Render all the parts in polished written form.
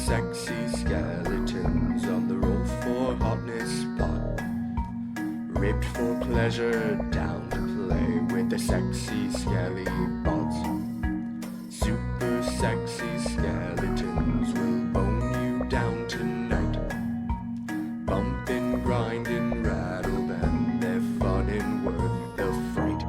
sexy skeletons on the roll for hotness pot. Ripped for pleasure, down to play with the sexy skelly bots. Super sexy skeletons will bone you down tonight. Bump and grind and rattle them, they're fun and worth the fright.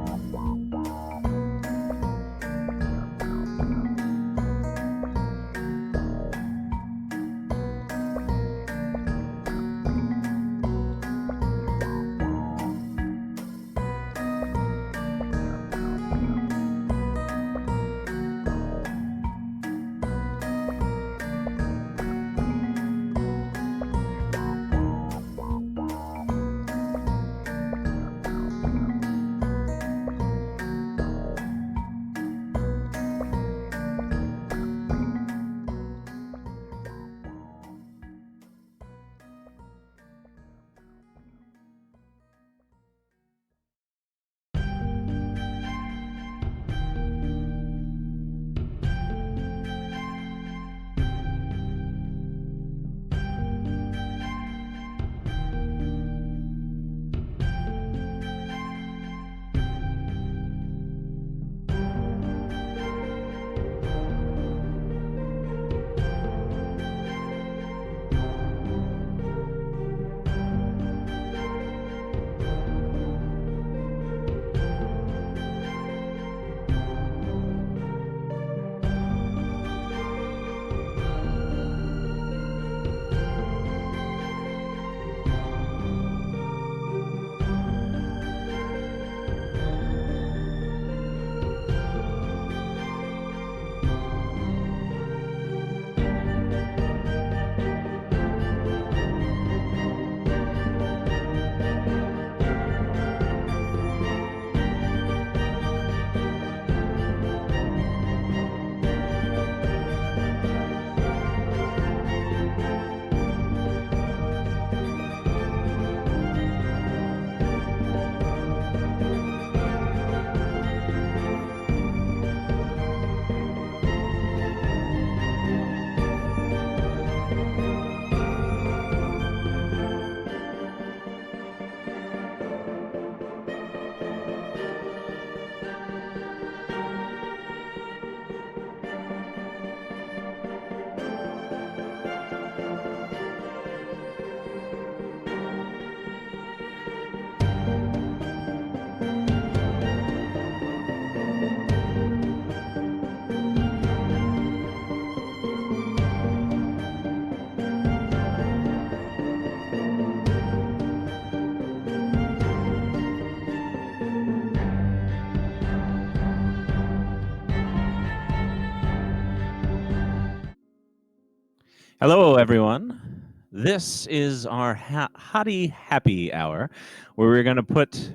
Hello, everyone. This is our Hottie Happy Hour, where we're going to put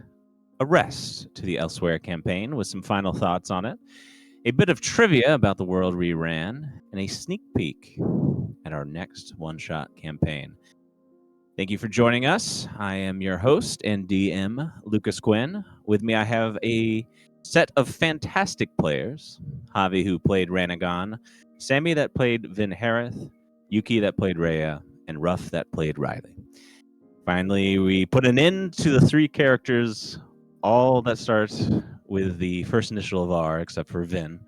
a rest to the Elsewhere campaign with some final thoughts on it, a bit of trivia about the world we ran, and a sneak peek at our next one-shot campaign. Thank you for joining us. I am your host and DM, Lucas Quinn. With me, I have a set of fantastic players. Javi, who played Ranagon, Sammy, that played Vin Harith, Yuki, that played Rhea, and Ruff, that played Riley. Finally, we put an end to the three characters, all that starts with the first initial of R, except for Vin.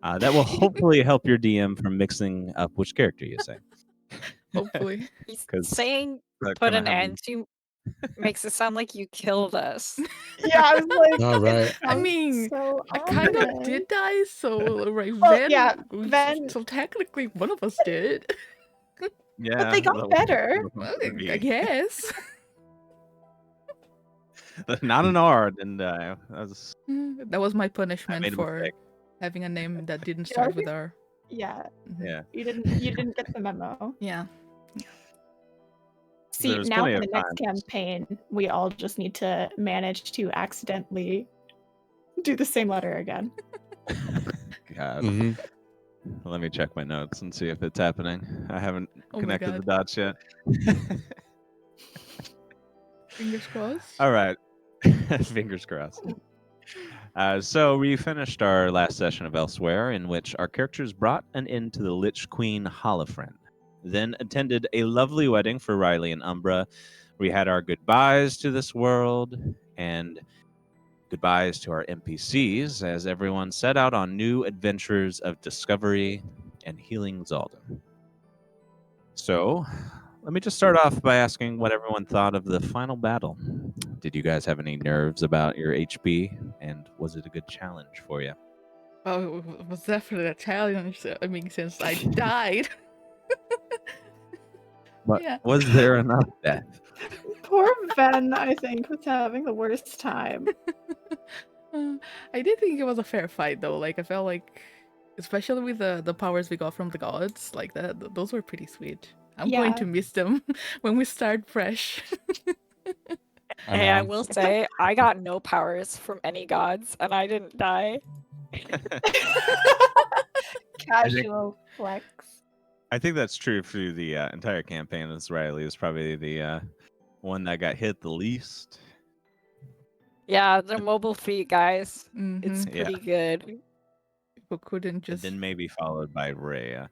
That will hopefully help your DM from mixing up which character you say. Hopefully. Saying that put kinda an have end to makes it sound like you killed us. Yeah, I was like, All right. I mean, so I kind of ominous. did die, so right, Well, Ven, yeah, Ven- so technically one of us did. Yeah, But they got better. Well, I guess. Not an R, didn't die. That was my punishment made a for mistake. having a name that didn't start with R. Yeah, Mhm. Yeah. you didn't get the memo. Yeah. See, There's now plenty for of the next times. campaign, we all just need to manage to accidentally do the same letter again. God. Mhm. Let me check my notes and see if it's happening. I haven't Oh my connected the God. dots yet. Fingers crossed. All right. Fingers crossed. So we finished our last session of Elsewhere, in which our characters brought an end to the Lich Queen Holofren. then attended a lovely wedding for Riley and Umbra. We had our goodbyes to this world and goodbyes to our NPCs as everyone set out on new adventures of discovery and healing Zalda. So, let me just start off by asking what everyone thought of the final battle. Did you guys have any nerves about your HP, and was it a good challenge for you? Oh, it was definitely a challenge. I mean, since I died. But Yeah. was there enough death? Poor Ven, I think, was having the worst time. I did think it was a fair fight though. Like I felt like, especially with the powers we got from the gods, like those were pretty sweet. I'm going Yeah. to miss them when we start fresh. Hey, I know. will say I got no powers from any gods, and I didn't die. Casual flex. I think that's true for the entire campaign. As Riley is probably the one that got hit the least. Yeah, the mobile feet, guys. It's Mhm. Yeah. pretty good. People couldn't And just. then maybe followed by Rhea.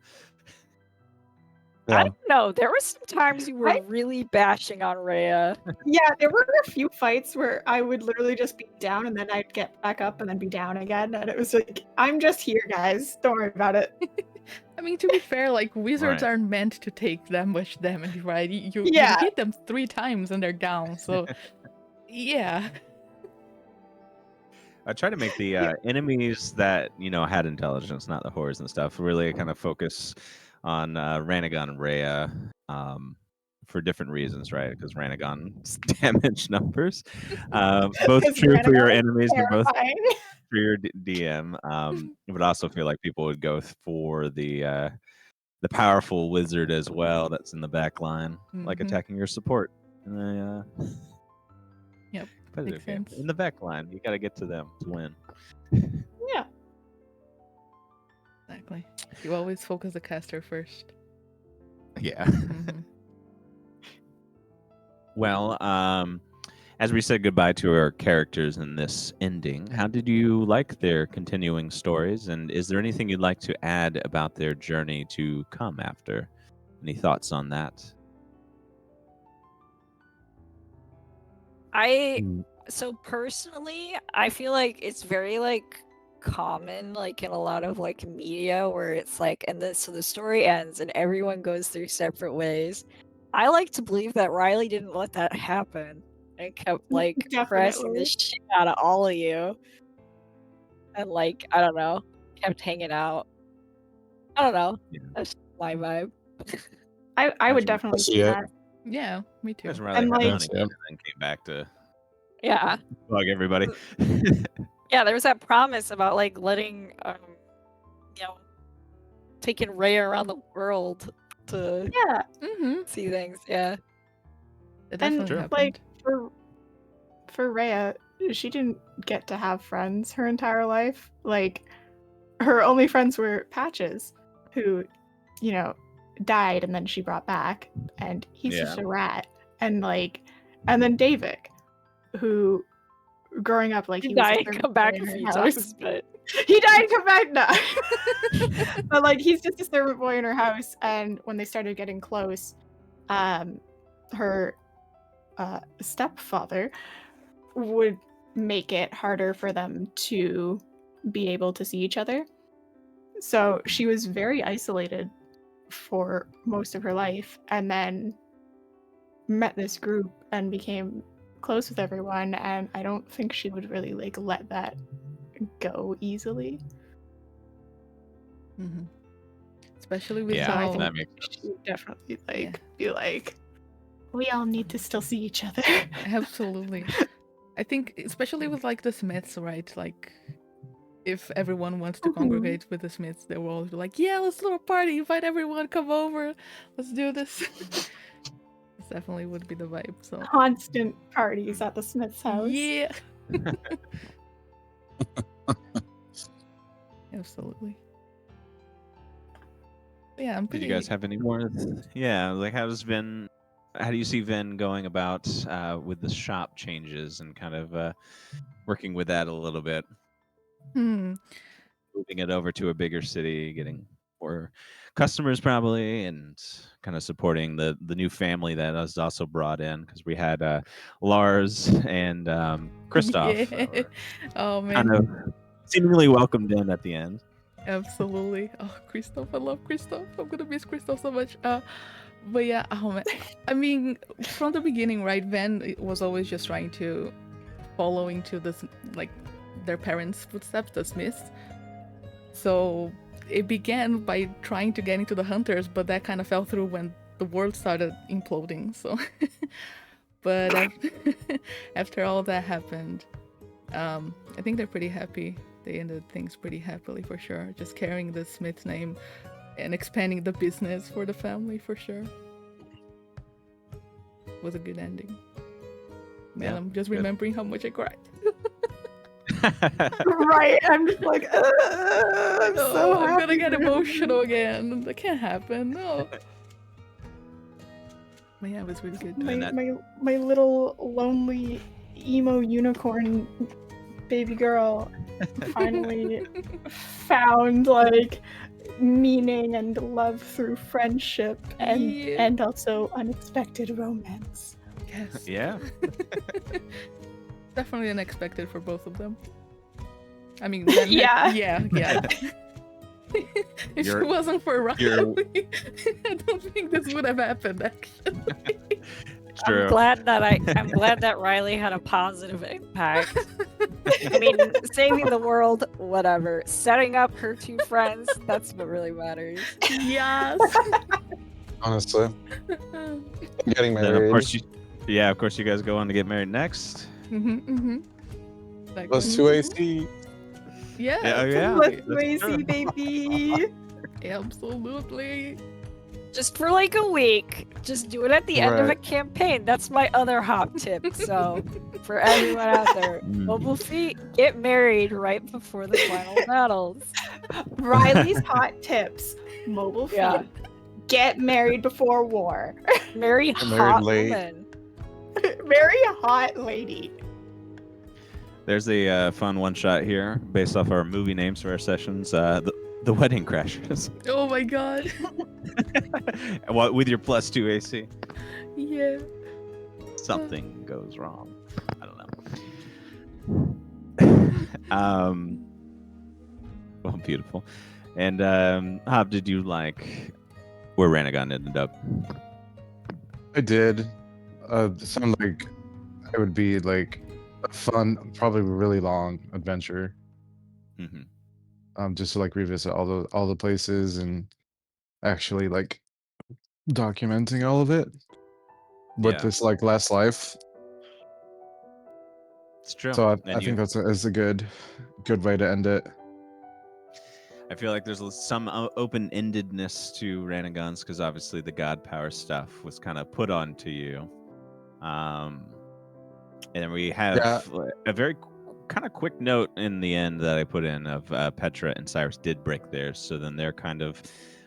I Yeah. don't know. There were some times you were I- really bashing on Rhea. Yeah, there were a few fights where I would literally just be down and then I'd get back up and then be down again. And it was like, I'm just here, guys. Don't worry about it. I mean, to be fair, like wizards Right. aren't meant to take that much damage, right? You Yeah. hit them 3 times and they're down. So, yeah. I try to make the enemies that had intelligence, not the horrors and stuff, really kind of focus on Ranagon and Rhea for different reasons, right? Because Ranagon's damage numbers, both 'Cause true for your Ranagon is enemies and both Terrifying. for your DM. But I also feel like people would go for the powerful wizard as well. That's in the back line, like Mhm. attacking your support. Yep, competitive makes game. sense. In the back line, you got to get to them to win. Yeah. Exactly. You always focus the caster first. Yeah. Mhm. Well, as we said goodbye to our characters in this ending, how did you like their continuing stories? And is there anything you'd like to add about their journey to come after? Any thoughts on that? So personally, I feel like it's very like common like in a lot of like media where it's like so the story ends and everyone goes their separate ways. I like to believe that Riley didn't let that happen and kept like pressing the Definitely. shit out of all of you. And like, I don't know, kept hanging out. I don't know. Yeah. That's my vibe. I would Imagine- definitely see do it. that. Yeah, me too. Guys Riley And, had like- honey and then came back to Yeah. bug everybody. Yeah, there was that promise about like letting taking Rhea around the world to Yeah. Mm-hmm. see things. Yeah. It And, definitely Sure. happened. like, for Rhea, she didn't get to have friends her entire life. Like, her only friends were Patches, who, died and then she brought back, and he's just a rat. And then Davik, who, growing up, like, He he was a died and servant come back boy a in her few house. times, but He died and come back now. But like, he's just a servant boy in her house, and when they started getting close, her stepfather would make it harder for them to be able to see each other. So she was very isolated for most of her life, and then met this group and became close with everyone, and I don't think she would really like let that go easily. Mm-hmm. Especially with Yeah, how that makes sense. She would definitely Yeah. be like, we all need to still see each other. absolutely. I think especially with like the Smiths, right? Like if everyone wants to Mhm. congregate with the Smiths, they will always be like, yeah, let's throw a party, invite everyone, come over, let's do this. This definitely would be the vibe. So Constant parties at the Smith's house. yeah. Absolutely. Yeah, I'm Did pretty you guys have any more? Yeah, like how do you see Ven going about with the shop changes and kind of working with that a little bit, Hmm. moving it over to a bigger city, getting for customers probably, and kind of supporting the new family that was also brought in, because we had Lars and Christoph Yeah. were Oh kind man, of seemingly welcomed in at the end. absolutely. Oh, Christoph, I love Christoph. I'm gonna miss Christoph so much. But yeah, oh man. I mean, from the beginning, right? Van was always just trying to follow into this, like, their parents' footsteps, the Smiths. So it began by trying to get into the Hunters, but that kind of fell through when the world started imploding. So, but after all that happened, I think they're pretty happy. They ended things pretty happily for sure. Just carrying the Smith name and expanding the business for the family for sure. Was a good ending. Man, Yeah, I'm just good. remembering how much I cried. Right. I'm just like, I'm Oh, so I'm happy gonna get for him. emotional again. That can't happen. No. But yeah, it was really good. My, And that- my little lonely emo unicorn baby girl finally found like meaning and love through friendship Yeah. and also unexpected romance. Yes. Yeah. Definitely unexpected for both of them. I mean, then Yeah. yeah. If You're- it wasn't for you're- Riley, I don't think this would have happened. Actually, True. I'm glad that Riley had a positive impact. I mean, saving the world, whatever. Setting up her two friends, that's what really matters. yes. Honestly, getting Then married. of course you guys go on to get married next. Like, Plus 2 AC. Yeah. Yeah, oh, yeah. Let's that's racy, true. baby. Absolutely. Just for like a week. Just do it at the end of a Right. campaign. That's my other hot tip. So, for everyone out there, Mobile Feet, get married right before the final battles. Riley's hot tips. Mobile feet. Yeah. Get married before war. Marry Get married hot late. woman. Very hot lady. There's a fun one shot here based off our movie names for our sessions. The Wedding Crashers. Oh my god. With your plus 2 AC. Yeah. Something goes wrong. I don't know. Well, beautiful. And Hob, did you like where Ranagon ended up? I did. It sounded like it would be like a fun, probably really long adventure. Hmm. Just to like revisit all the places and actually like documenting all of it with Yeah. this like last life. It's true. So I And think that's a good way to end it. I feel like there's some open-endedness to Ranagons because obviously the god power stuff was kind of put onto you. And then we have a very kind of quick note in the end that I put in of Petra and Cyrus did break theirs. So then they're kind of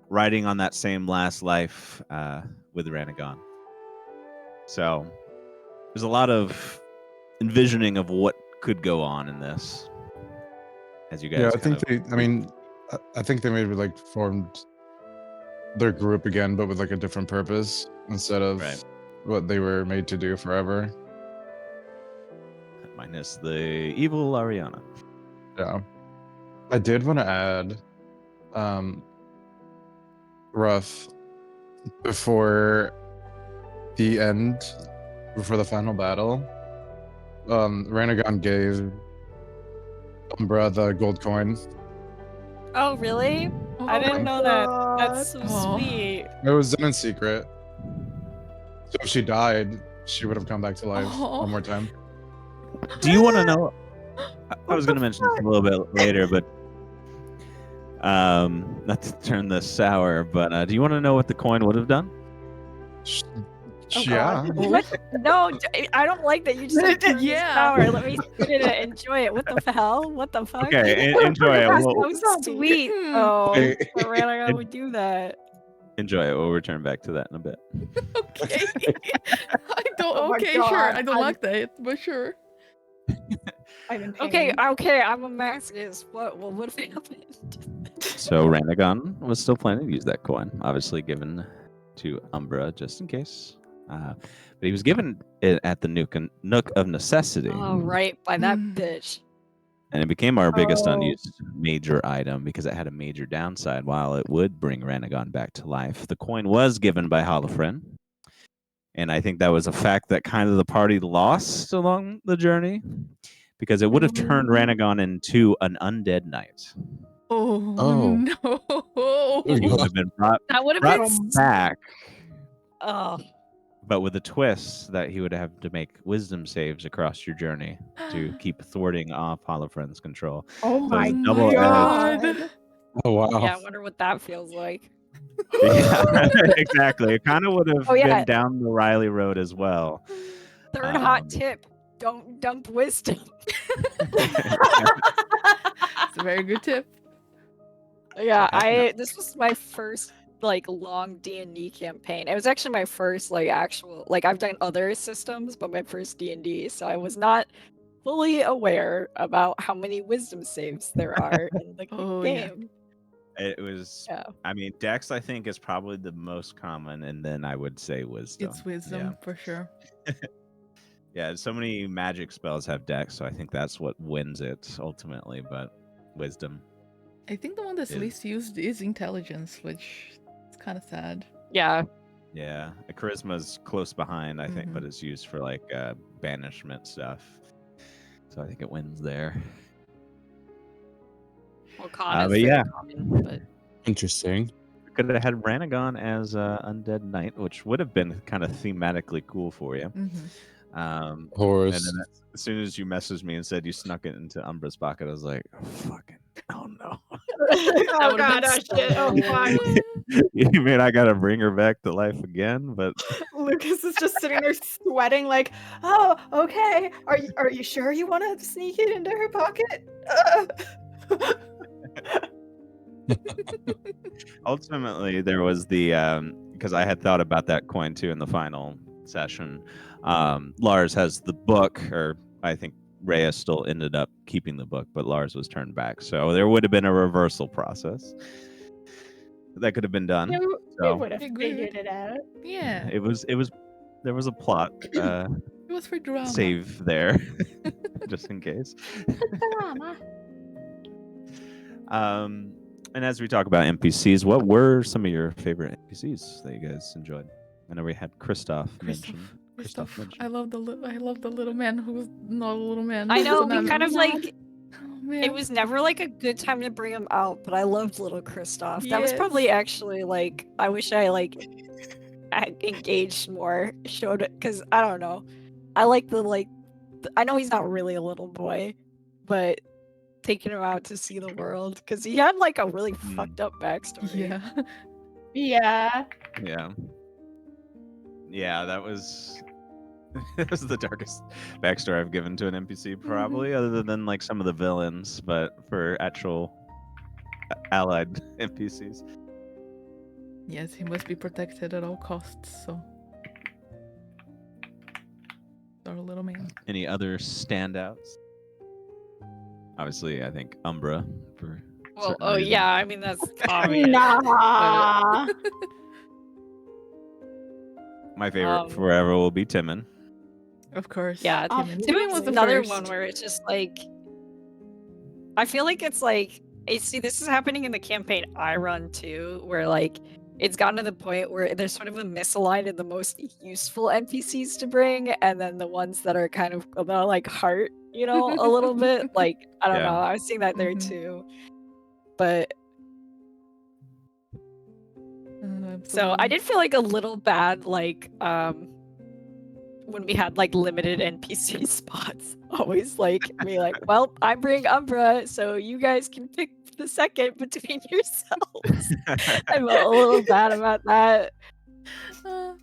riding on that same last life with Ranagon. So there's a lot of envisioning of what could go on in this. As you guys Yeah, I think they maybe like formed their group again, but with like a different purpose instead of Right. what they were made to do forever. minus the evil Ariana. Yeah. I did want to add Ruff before the end, before the final battle. Ranagon gave Umbra the gold coin. Oh, really? I didn't know that. That's so Aw. sweet. It was done in secret. So if she died, she would have come back to life Aw. one more time. Do you want to know? I was going to mention this a little bit later, but not to turn this sour, but do you want to know what the coin would have done? Yeah. What? No, I don't like that you just like, turned this Yeah. sour. Let me sit in it and enjoy it. What the hell? What the fuck? Okay, enjoy it. That's We'll, so sweet. Hmm. Oh, Okay. Ranagon would do that. enjoy it. We'll return back to that in a bit. Okay. I don't. Oh my Okay, sure. God, I don't I'm- like that, but sure. I'm in pain. Okay, I'm a Maximus. What would have happened? So Ranagon was still planning to use that coin, obviously given to Umbra just in case. But he was given it at the Nook of Necessity. Oh, right, by that Mm. bitch. And it became our biggest Oh. unused major item because it had a major downside. While it would bring Ranagon back to life, the coin was given by Holofren. And I think that was a fact that kind of the party lost along the journey because it would have turned Ranagon into an undead knight. Oh, Oh. no. He would have been brought That would have brought been back, Oh, but with a twist that he would have to make wisdom saves across your journey to keep thwarting off Holofren's control. Oh So my it's Oh double my edged. God. Oh wow. yeah, I wonder what that feels like. Yeah, exactly. It kind of would have Oh, yeah. been down the Riley road as well. Third hot Um, tip: don't dump wisdom. It's a very good tip. Yeah, Yeah. this was my first like long D&D campaign. It was actually my first like actual like I've done other systems, but my first D&D, so I was not fully aware about how many wisdom saves there are in the Oh, yeah. game. It was. Yeah. I mean, Dex. I think is probably the most common, and then I would say wisdom. It's wisdom for sure. Yeah, so many magic spells have Dex, so I think that's what wins it ultimately. But wisdom. I think the one that's Is- least used is intelligence, which is kind of sad. Yeah. Yeah, charisma's close behind, I think, Mhm. but it's used for like banishment stuff. So I think it wins there. Well, con is but very yeah. common, but Interesting. Could have had Ranagon as Undead Knight, which would have been kind of thematically cool for you. Mm-hmm. And Horus. then as soon as you messaged me and said you snuck it into Umbra's pocket, I was like, oh no. Oh would've god, been oh shit, oh fuck. You mean I gotta bring her back to life again? But Lucas is just sitting there sweating like, oh, okay. Are you sure you want to sneak it into her pocket? ultimately, there was the because I had thought about that coin too in the final session. Lars has the book, or I think Rhea still ended up keeping the book, but Lars was turned back. So there would have been a reversal process that could have been done. You So would have Agreed. figured it out. Yeah, it was there was a plot it was for drama. save there just in case. And as we talk about NPCs, what were some of your favorite NPCs that you guys enjoyed? I know we had Kristoff mentioned. Kristoff. mentioned. I love the little man who was not a little man. I He know was we an kind of animal. like Oh, man. it was never like a good time to bring him out, but I loved little Kristoff. That was Yes. probably actually like I wish I like had engaged more, showed it because I don't know. I like I know he's not really a little boy, but taking him out to see the world because he had like a really fucked up backstory. Yeah. Yeah. Yeah, that was that was the darkest backstory I've given to an NPC, probably, other than like some of the villains, but for actual allied NPCs. Yes, he must be protected at all costs. So. Our little man. Any other standouts? Obviously, I think Umbra for Well, certain oh reasons. yeah, I mean that's obvious. Nah. My favorite Um, forever will be Timon. Of course. Yeah, Timon. Timon Timon was the another first. one where it's just like I feel like it's like see this is happening in the campaign I run too, where like it's gotten to the point where there's sort of a misaligned in the most useful NPCs to bring, and then the ones that are kind of about like heart, you know, a little bit. Like I don't Yeah. know, I was seeing that there Mhm. too. But so I Absolutely. did feel like a little bad, like when we had like limited NPC spots. Always like be like, well, I bring Umbra, so you guys can pick the second between yourselves. I felt a little bad about that. Uh,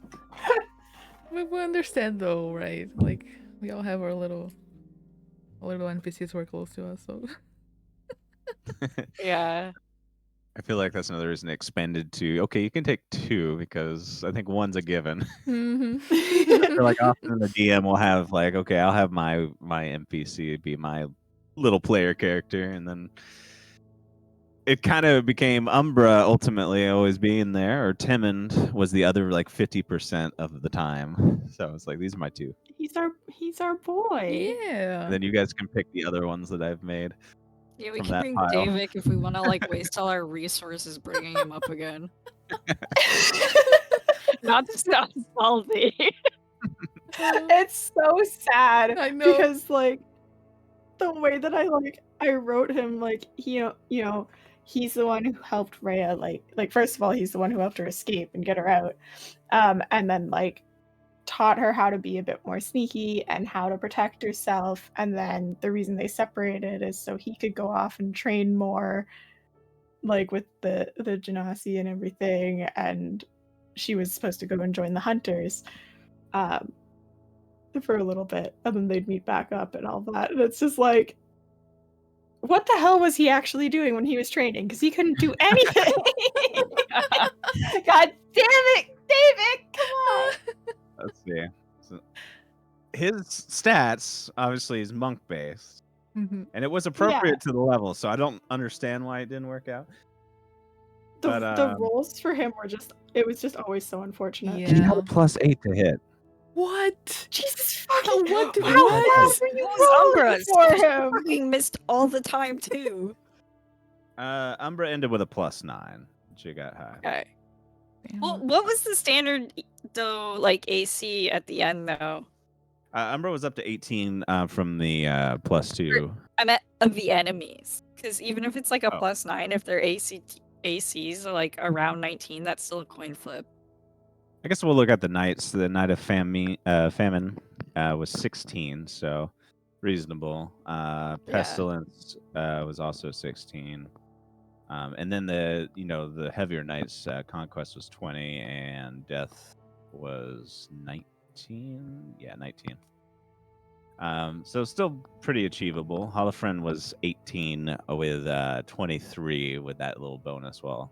we understand though, right? Like we all have our little NPCs who are close to us, so Yeah. I feel like that's another reason it expanded to okay, you can take two because I think one's a given. Mhm. Or like often the DM will have like, okay, I'll have my NPC be my little player character, and then it kind of became Umbra ultimately always being there, or Timond was the other like 50% of the time. So it's like these are my two. He's our boy. Yeah. And then you guys can pick the other ones that I've made. Yeah, we From can that bring pile. Davik if we want to like waste all our resources bringing him up again. Not to sound salty. It's so sad. I know. Because like the way that I wrote him, like he's the one who helped Rhea, like first of all, he's the one who helped her escape and get her out. And then like taught her how to be a bit more sneaky and how to protect herself. And then the reason they separated is so he could go off and train more, like with the Genasi and everything. And she was supposed to go and join the hunters for a little bit, and then they'd meet back up and all that. And it's just like, what the hell was he actually doing when he was training? Because he couldn't do anything. God damn it, David! Come on. Let's see. So, his stats obviously is monk based, Mhm. and it was appropriate to the level. So I don't understand why it didn't work out. The rolls for him were it was just always so unfortunate. Yeah. He had a +8 to hit. What? Jesus fucking What? How What? bad were you rolling for him? Fucking missed all the time too. Umbra ended with a +9. She got high. Okay. Damn. Well, what was the standard though, like AC at the end though? Umbra was up to 18 from the +2. I meant of the enemies, because even if it's like a Oh. +9, if their ACs are like around 19, that's still a coin flip. I guess we'll look at the knights. The Knight of Famine was 16, so reasonable. Pestilence was also 16. And then the heavier knights, Conquest was 20, and Death was 19. Yeah, 19. So still pretty achievable. Holofren was 18 with 23 with that little bonus while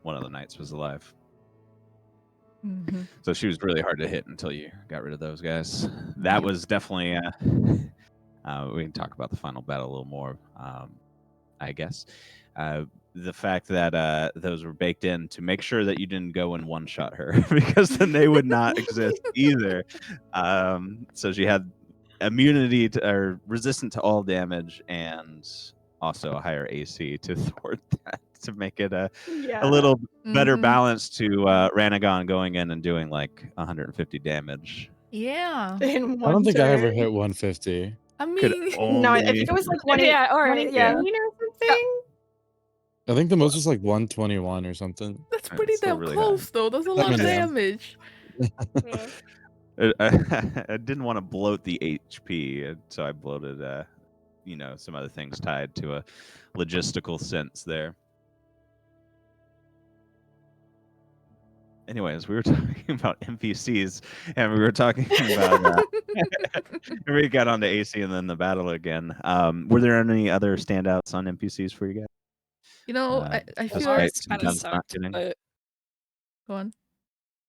one of the knights was alive. Mhm. So she was really hard to hit until you got rid of those guys. That was definitely. We can talk about the final battle a little more, I guess. The fact that those were baked in to make sure that you didn't go and one-shot her, because then they would not exist either. So she had immunity to, or resistant to all damage, and also a higher AC to thwart that, to make it a little better Mhm. balance to Ranagon going in and doing like 150 damage. Yeah. In I don't think I ever turn. hit 150. I Could mean, No, I only think it was like Yeah, or 118 yeah. or something. I think the most was like 121 or something. that's It's pretty still damn really close, though. That's a lot of Yeah. damage. I didn't want to bloat the HP, so I bloated some other things tied to a logistical sense there. Anyways, we were talking about NPCs, and we were talking about we got onto AC and then the battle again. Were there any other standouts on NPCs for you guys? You know, I feel despite like. Lars some kind of guns not sucked, hitting? but Go on.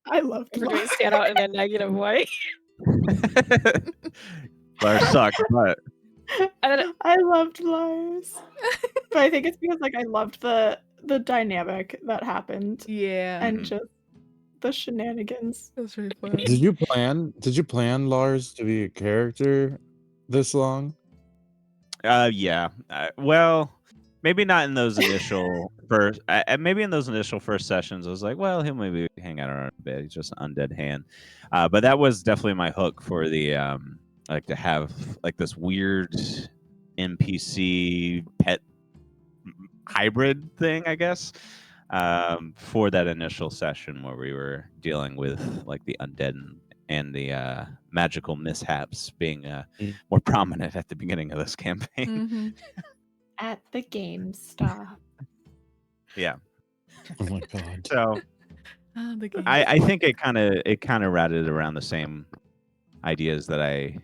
I love we're doing stand out in a negative way. Lars sucked, but I loved Lars. But I think it's because like I loved the dynamic that happened Yeah. and Mhm. just the shenanigans. That's really funny. Did you plan Lars to be a character this long? Yeah. Well, maybe not in those initial first. Maybe in those initial first sessions, I was like, well, he'll maybe hang out around a bit. He's just an undead hand. But that was definitely my hook for the like to have like this weird NPC pet hybrid thing, I guess. For that initial session where we were dealing with like the undead and the magical mishaps being more prominent at the beginning of this campaign. Mm-hmm. At the GameStop. Yeah. Oh my god. So The game. I think it kind of ratted around the same ideas that I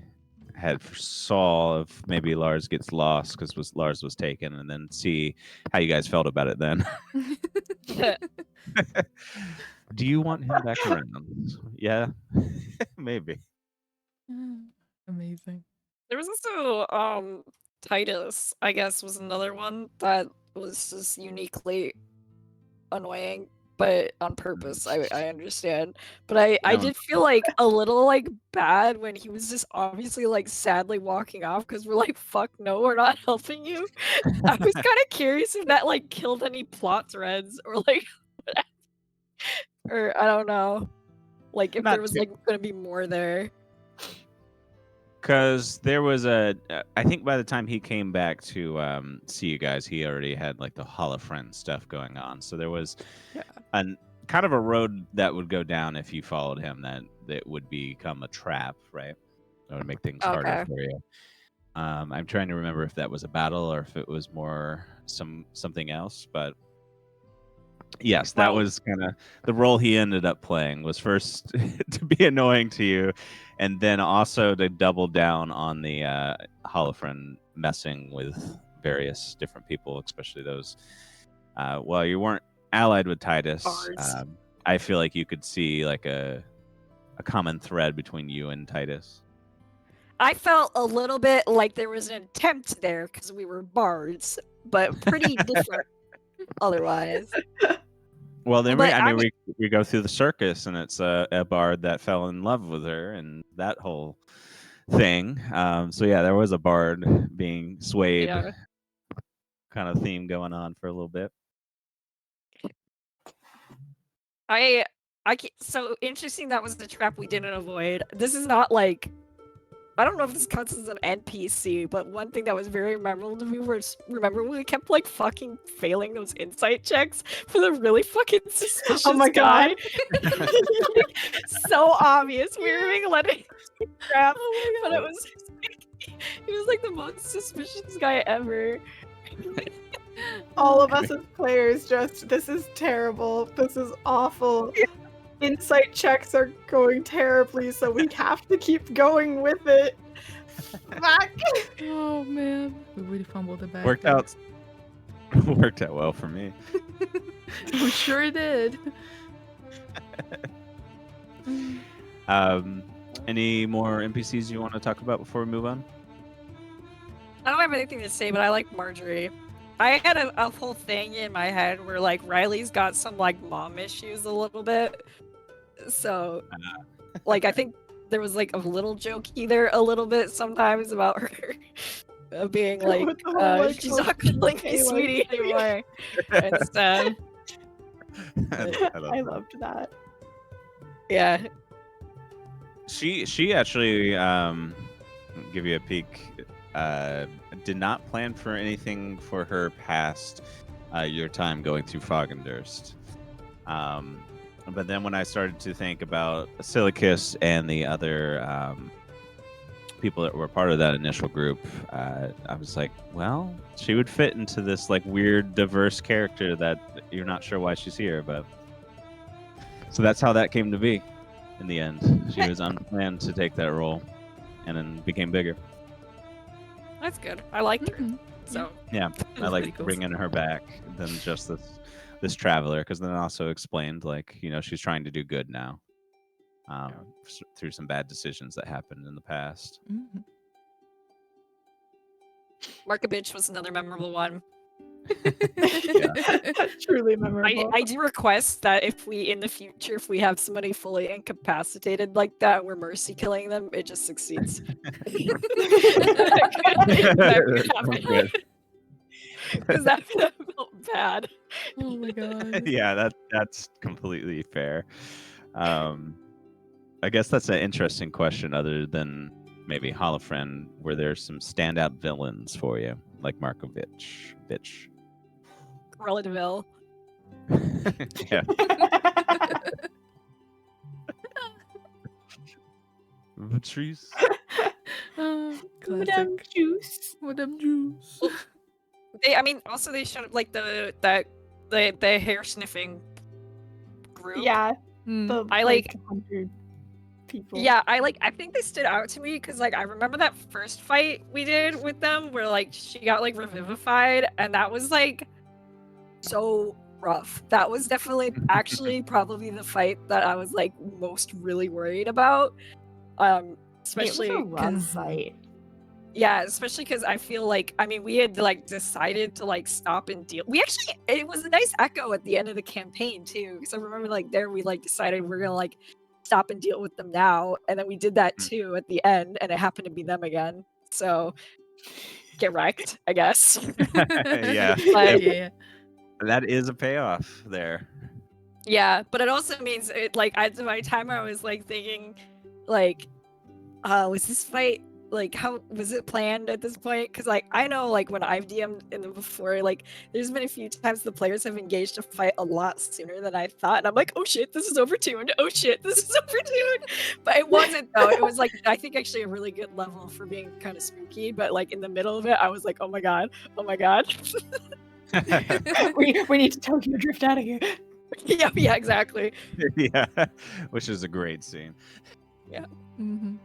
had saw of maybe Lars gets lost because Lars was taken, and then see how you guys felt about it then. Do you want him back around? Yeah, maybe. Amazing. There was also Titus, I guess, was another one that was just uniquely annoying, but on purpose. I understand. But I No. did feel like a little like bad when he was just obviously like sadly walking off because we're like, fuck no, we're not helping you. I was kind of curious if that like killed any plot threads or like or I don't know. Like if Not there was too- like gonna be more there. Because there was I think by the time he came back to see you guys, he already had like the Hall of Friends stuff going on. So there was an kind of a road that would go down if you followed him that would become a trap, right? That would make things harder Okay. for you. I'm trying to remember if that was a battle or if it was more something else, but yes, that Well- was kind of the role he ended up playing was first to be annoying to you, and then also to double down on the Holofren messing with various different people, especially those. Well, you weren't allied with Titus. Bards. I feel like you could see like a common thread between you and Titus. I felt a little bit like there was an attempt there because we were bards, but pretty different otherwise. Well, then But I we go through the circus, and it's a bard that fell in love with her, and that whole thing. So yeah, there was a bard being swayed, Yeah. kind of theme going on for a little bit. So interesting that was the trap we didn't avoid. This is not like I don't know if this counts as an NPC, but one thing that was very memorable to me was remember when we kept like fucking failing those insight checks for the really fucking suspicious Oh my guy. God. Like, so obvious. We were being let in crap, Oh but it was he was like the most suspicious guy ever. All of us as players this is terrible. This is awful. Insight checks are going terribly, so we have to keep going with it. Fuck. Oh man, we really fumbled the bag. Worked there. out well for me. We sure did. Any more NPCs you want to talk about before we move on? I don't have anything to say, but I like Marjorie. I had a whole thing in my head where like Riley's got some like mom issues a little bit. So like I think there was like a little jokey there a little bit sometimes about her being like, With the whole, like, she's not cuddling me, okay, like- sweetie, anymore. And stuff. I loved that. Yeah. She actually give you a peek. Did not plan for anything for her past your time going through Fogendurst. But then when I started to think about Silicus and the other people that were part of that initial group, I was like, well, she would fit into this like weird, diverse character that you're not sure why she's here. But so that's how that came to be. In the end, she was unplanned to take that role, and then became bigger. That's good. I liked her. Mhm. So Yeah, It I was like pretty cool. bringing her back than just this traveler, because then also explained like she's trying to do good now, through some bad decisions that happened in the past. Mhm. Markovich was another memorable one. Truly memorable. I do request that if we in the future, if we have somebody fully incapacitated like that, we're mercy killing them, it just succeeds. Because that felt bad. Oh my god. Yeah, that's completely fair. I guess that's an interesting question. Other than maybe Holofren, were there some standout villains for you, like Markovich? Bitch. Cruella de Vil. Yeah. Patrice. Classic. Madame Juice. Madame Juice. Also they showed like the hair sniffing group. Yeah. Mm. The, I like- 100 people. Yeah, I think they stood out to me because like I remember that first fight we did with them where like she got like revivified and that was like so rough. That was definitely actually probably the fight that I was like most really worried about. Especially it was a rough 'cause- fight. Yeah, especially because I feel like, I mean, we had like decided to like stop and deal. We actually, it was a nice echo at the end of the campaign too, because I remember like there we like decided we're gonna like stop and deal with them now, and then we did that Mm. too at the end, and it happened to be them again. So get wrecked, I guess. Yeah, But Yeah. that is a payoff there. yeah, but it also means it like at my time I was like thinking, like, was this fight like how was it planned at this point? Because like I know like when I've DM'd in them before, like there's been a few times the players have engaged a fight a lot sooner than I thought, and I'm like, oh shit, this is overtuned. Oh shit, this is overtuned. But it wasn't though. It was like I think actually a really good level for being kind of spooky. But like in the middle of it, I was like, oh my god, oh my god. we need to Tokyo drift out of here. yeah, exactly. Yeah, which is a great scene. Hmm.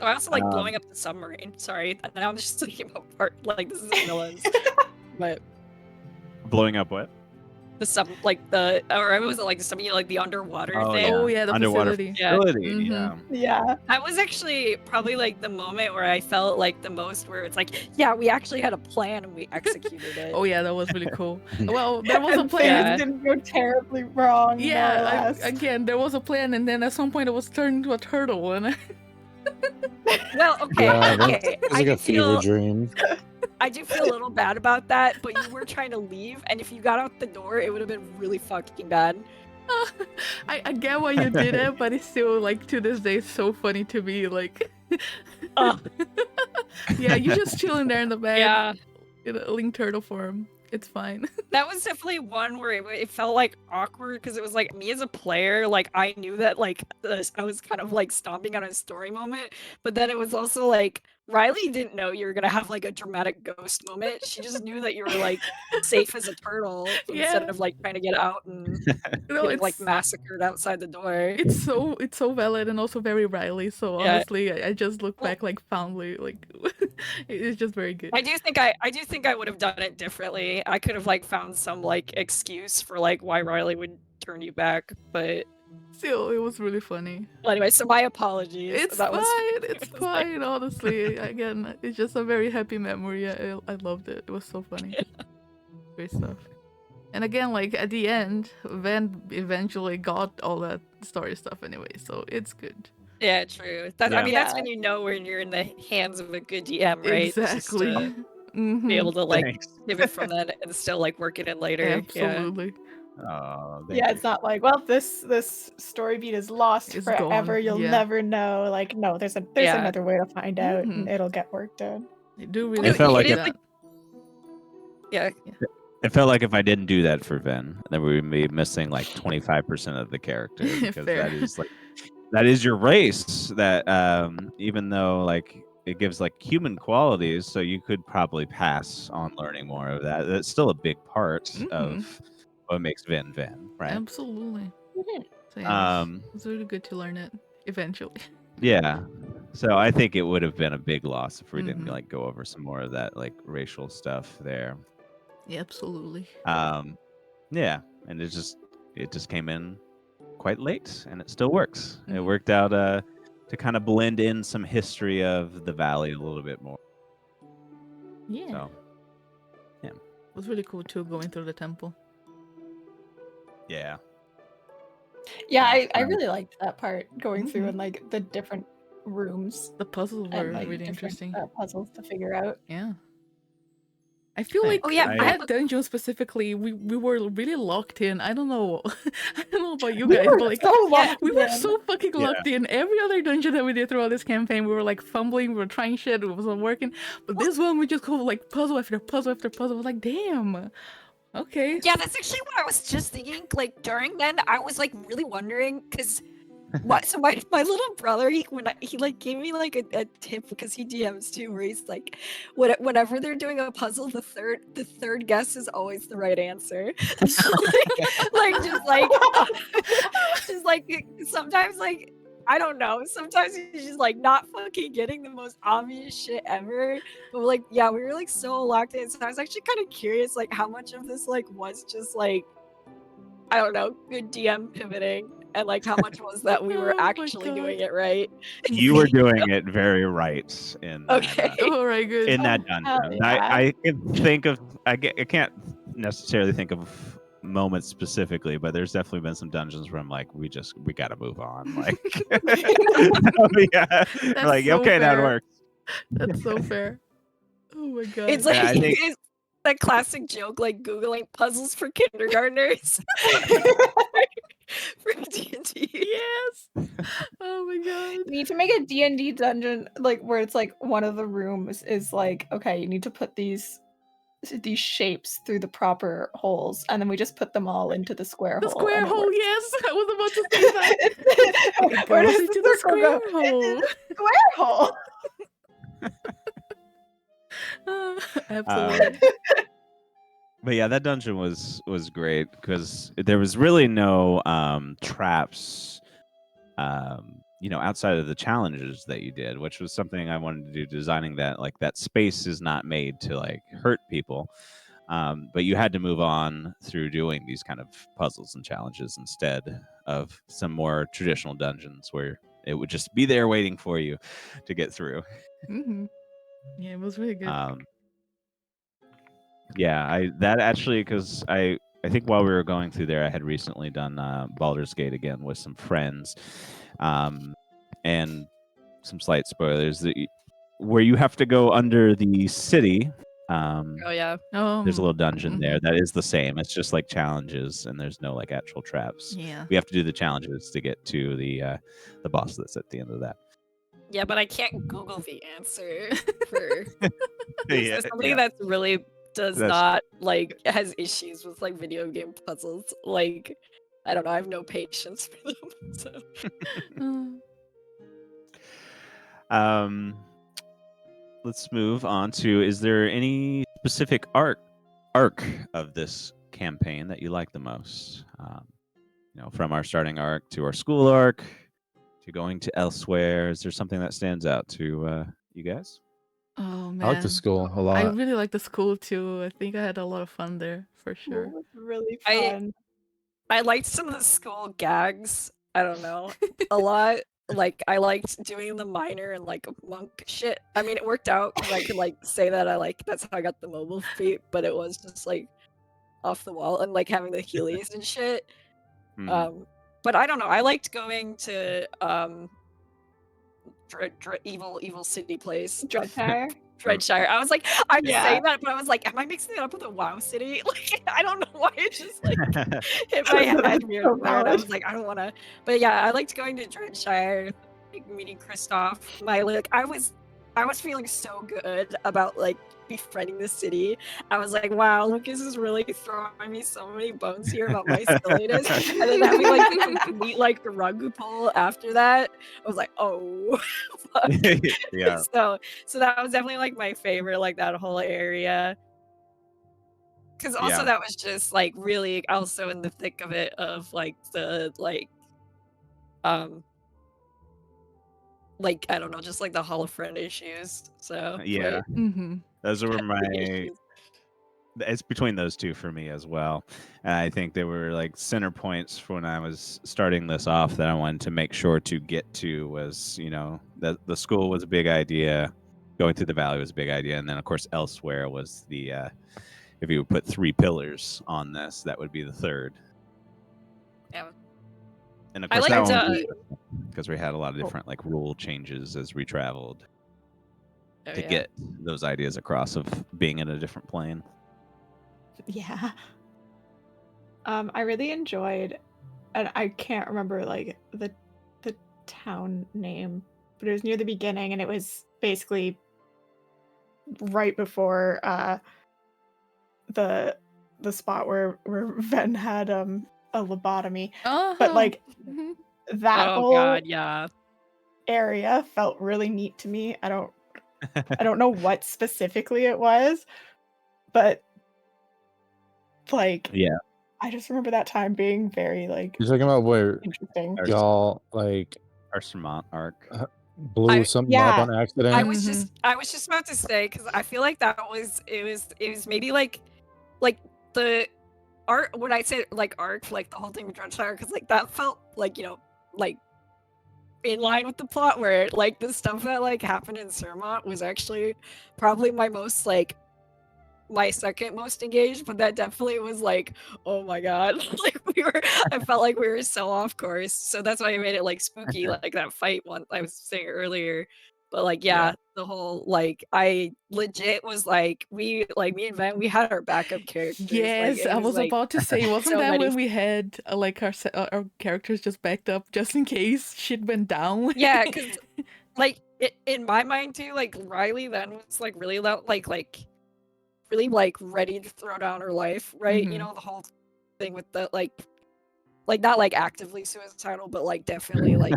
Oh, I also like Um, blowing up the submarine. Sorry, now I'm just thinking about part like this is villains, but Blowing up what? the sub like the or was it like the you know, like the underwater Oh, thing? yeah. Oh yeah, the Underwater facility. Yeah. facility. Mhm. Yeah. Yeah. That was actually probably like the moment where I felt like the most where it's like, yeah, we actually had a plan and we executed it. Oh yeah, that was really cool. Well, there was a And plan. things didn't go terribly wrong. more or Yeah, less. again, there was a plan, and then at some point it was turned into a turtle, and Well, okay, Yeah, okay. It's like a fever dream. I do feel a little bad about that, but you were trying to leave, and if you got out the door, it would have been really fucking bad. I get why you did it, but it's still like to this day so funny to me. Like, Ugh. yeah, you just chilling there in the bed Yeah. in a link turtle form. It's fine. That was definitely one where it felt like awkward because it was like me as a player, like I knew that like I was kind of like stomping on a story moment, but then it was also like Riley didn't know you were gonna have like a dramatic ghost moment. She just knew that you were like safe as a turtle instead Yeah. of like trying to get out and You know, getting like it's massacred outside the door. it's so valid and also very Riley. So Yeah. honestly, I just look Well- back like fondly. Like, it's just very good. I do think I would have done it differently. I could have like found some like excuse for like why Riley would turn you back, but Still, it was really funny. well, anyway, so my apologies. It's that fine. was It's was like- fine. Honestly, again, it's just a very happy memory. I loved it. It was so funny. Great stuff. And again, like at the end, Van eventually got all that story stuff anyway, so it's good. Yeah, true. That, I Yeah. mean, that's Yeah. when you know when you're in the hands of a good DM, right? Just Exactly. to Mhm. be able to like Thanks. pivot from that and still like work it in later. Yeah. Absolutely. Oh, Yeah, it's not like, well, this story beat is lost It's forever. gone, You'll yeah. never know. Like, no, there's Yeah. another way to find out, and Mhm. it'll get work done. They do really It felt like do it- that. Yeah. It felt like if I didn't do that for Ven, then we would be missing like 25% of the character because Fair. that is like that is your race. That even though like it gives like human qualities, so you could probably pass on learning more of that. That's still a big part of what makes Ven Ven, right? Absolutely. Mhm. So yeah, Um, it's really good to learn it eventually. Yeah. So I think it would have been a big loss if we didn't Mhm. like go over some more of that like racial stuff there. Yeah, absolutely. Yeah, and it just came in quite late, and it still works. It Mhm. worked out to kind of blend in some history of the valley a little bit more. Yeah. So It was really cool too going through the temple. yeah, Yeah, I Yeah. really liked that part going through Mhm. and like the different rooms The puzzles were and like really different interesting. puzzles to figure out. Yeah. I feel Thanks. like Oh, yeah, I- that dungeon specifically, we were really locked in. I don't know. I don't know about you We guys, were but like so locked we were in. so fucking Yeah. locked in. Every other dungeon that we did throughout this campaign, we were like fumbling, we were trying shit, it wasn't working. But this one we just go like puzzle after puzzle after puzzle. I was like, damn. Okay. Yeah, that's actually what I was just thinking. Like during then, I was like really wondering because so my little brother he like gave me like a tip because he DMs too, where he's like, whenever they're doing a puzzle, the third guess is always the right answer. So, like just like sometimes like. I don't know. Sometimes he's just like not fucking getting the most obvious shit ever. But like, yeah, we were like so locked in. So I was actually kind of curious, like, how much of this like was just like, I don't know, good DM pivoting, and like how much was that we were Oh my actually doing God. it right. You were doing it very right in that, Okay. All right, good. in that hell dungeon. yeah. I can think of I can't necessarily think of moments specifically, but there's definitely been some dungeons where I'm like, we got to move on. Like, yeah, That's like so okay, that fair. works. That's so fair. Oh my God. It's like I think- it's that classic joke, like googling puzzles for kindergartners for D&D. Yes. Oh my God. You need to make a D&D dungeon like where it's like one of the rooms is like, okay, you need to put these shapes through the proper holes, and then we just put them all into the square The hole. square and it hole, works. yes. I was about to say that. It Where goes does into the the circle square go? hole. Into the square hole. Absolutely. But yeah, that dungeon was great because there was really no traps, outside of the challenges that you did, which was something I wanted to do. Designing that, like that space is not made to like hurt people, but you had to move on through doing these kind of puzzles and challenges instead of some more traditional dungeons where it would just be there waiting for you to get through. Hmm. Yeah, it was really good. Yeah, I think while we were going through there, I had recently done Baldur's Gate again with some friends, and some slight spoilers where you have to go under the city. Oh yeah. There's a little dungeon there mhm. that is the same. It's just like challenges, and there's no like actual traps. Yeah. We have to do the challenges to get to the boss that's at the end of that. Yeah, but I can't Google the answer for Yeah, somebody yeah. that's really does That's- not like has issues with like video game puzzles. Like I don't know, I have no patience for them. So Let's move on to, is there any specific arc of this campaign that you like the most? From our starting arc to our school arc to going to elsewhere, is there something that stands out to you guys? Oh man. I like the school a lot. I really like the school too. I think I had a lot of fun there for It sure. was really I- fun. I liked some of the school gags. I don't know, a lot. Like I liked doing the minor and like monk shit. I mean, it worked out because I could like say that that's how I got the mobile feet, but it was just like off the wall and like having the Heelys and shit. Mhm. But I don't know. I liked going to evil city place. Dreadfire. Dreadshire. I was like, I'm Yeah. saying that, but I was like, am I mixing it up with a WoW city? Like, I don't know why it just like hit my head That's weird. so And I valid. was like, I don't want to. But yeah, I liked going to Dreadshire, like, meeting Kristoff. I was feeling so good about like befriending the city. I was like, wow, Lucas is really throwing me so many bones here about my silliness. And then having like the complete like rug pull after that, I was like, oh, fuck. Yeah. So that was definitely like my favorite, like that whole area. Because also Yeah. that was just like really also in the thick of it of like the like I don't know, just like the Holofront issues. So Yeah. Mm-hmm. Those were my. issues. It's between those two for me as well. And I think they were like center points for when I was starting this off that I wanted to make sure to get to was, that the school was a big idea. Going through the valley was a big idea. And then, of course, elsewhere was the, if you would put 3 pillars on this, that would be the third. Yeah. And of I course, that liked, one, because we had a lot of different like rule changes as we traveled Oh, to yeah. get those ideas across of being in a different plane. Yeah. I really enjoyed, and I can't remember like the town name, but it was near the beginning, and it was basically right before the spot where Ven had a lobotomy. But like Mhm. that Oh whole god, yeah. area felt really neat to me. I don't know what specifically it was, but like Yeah. I just remember that time being very like You're talking about where interesting. Our- y'all like Our Sermont arc. blew something yeah. up on accident. I was just about to say because I feel like it was maybe like the arc. When I say like arc, like the whole thing with Dreadfire, because like that felt like like in line with the plot, where like the stuff that like happened in Sermont was actually probably my most like my second most engaged, but that definitely was like, oh my god, like I felt like we were so off course. So that's why I made it like spooky, like that fight one I was saying earlier. But like, yeah, the whole like I legit was like me and Van, we had our backup characters. Yes, like, I was like, about to say, wasn't so that many when we had like our characters just backed up just in case shit went down? yeah, because like in my mind too, like Riley then was like really loud, like really like ready to throw down her life, right? You Mhm. know, the whole thing with the like not like actively suicidal, but like definitely like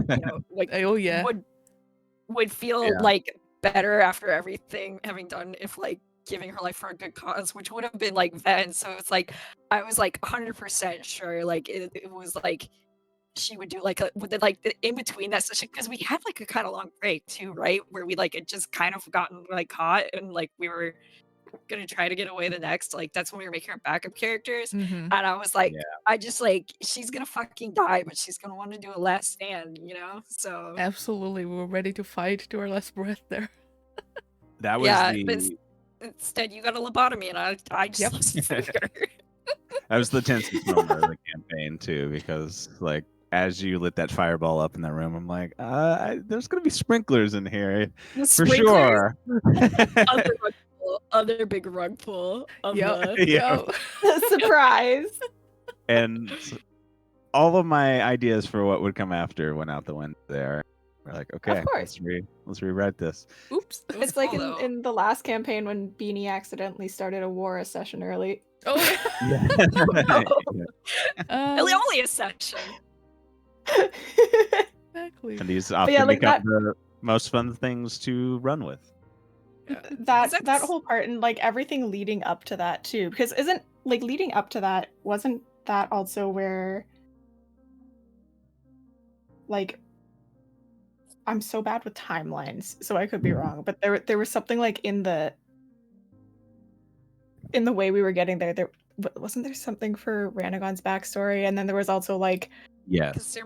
like Oh yeah. would feel Yeah. like better after everything having done if like giving her life for a good cause, which would have been like Ven. So it's like I was like 100% sure like it was like she would do like a with the, like the, in between that session, because we had like a kind of long break too, right? Where we like had just kind of gotten like caught and like we were gonna try to get away the next. Like that's when we were making our backup characters, Mhm. and I was like, Yeah. I just like she's gonna fucking die, but she's gonna want to do a last stand, you know? So Absolutely, we were ready to fight to our last breath there. That was yeah, the but instead you got a lobotomy, and I just Yep. lost a finger. that was the tensest moment of the campaign too, because like as you lit that fireball up in that room, I'm like, there's gonna be sprinklers in here The for sprinklers, sure. other big rug pull of Yep. the Yeah. Yep. Surprise. And all of my ideas for what would come after went out the window there. We're like, okay, course. let's rewrite this. Oops. It was It's like cool, though. in the last campaign when Beanie accidentally started a war a session early. Oh yeah. Yeah. Only a session. Exactly. And these often yeah, like become the most fun things to run with. that whole part and like everything leading up to that too, because isn't like leading up to that, wasn't that also where like I'm so bad with timelines, so I could be wrong, but there was something like in the way we were getting there wasn't there something for Ranagon's backstory, and then there was also like Yes.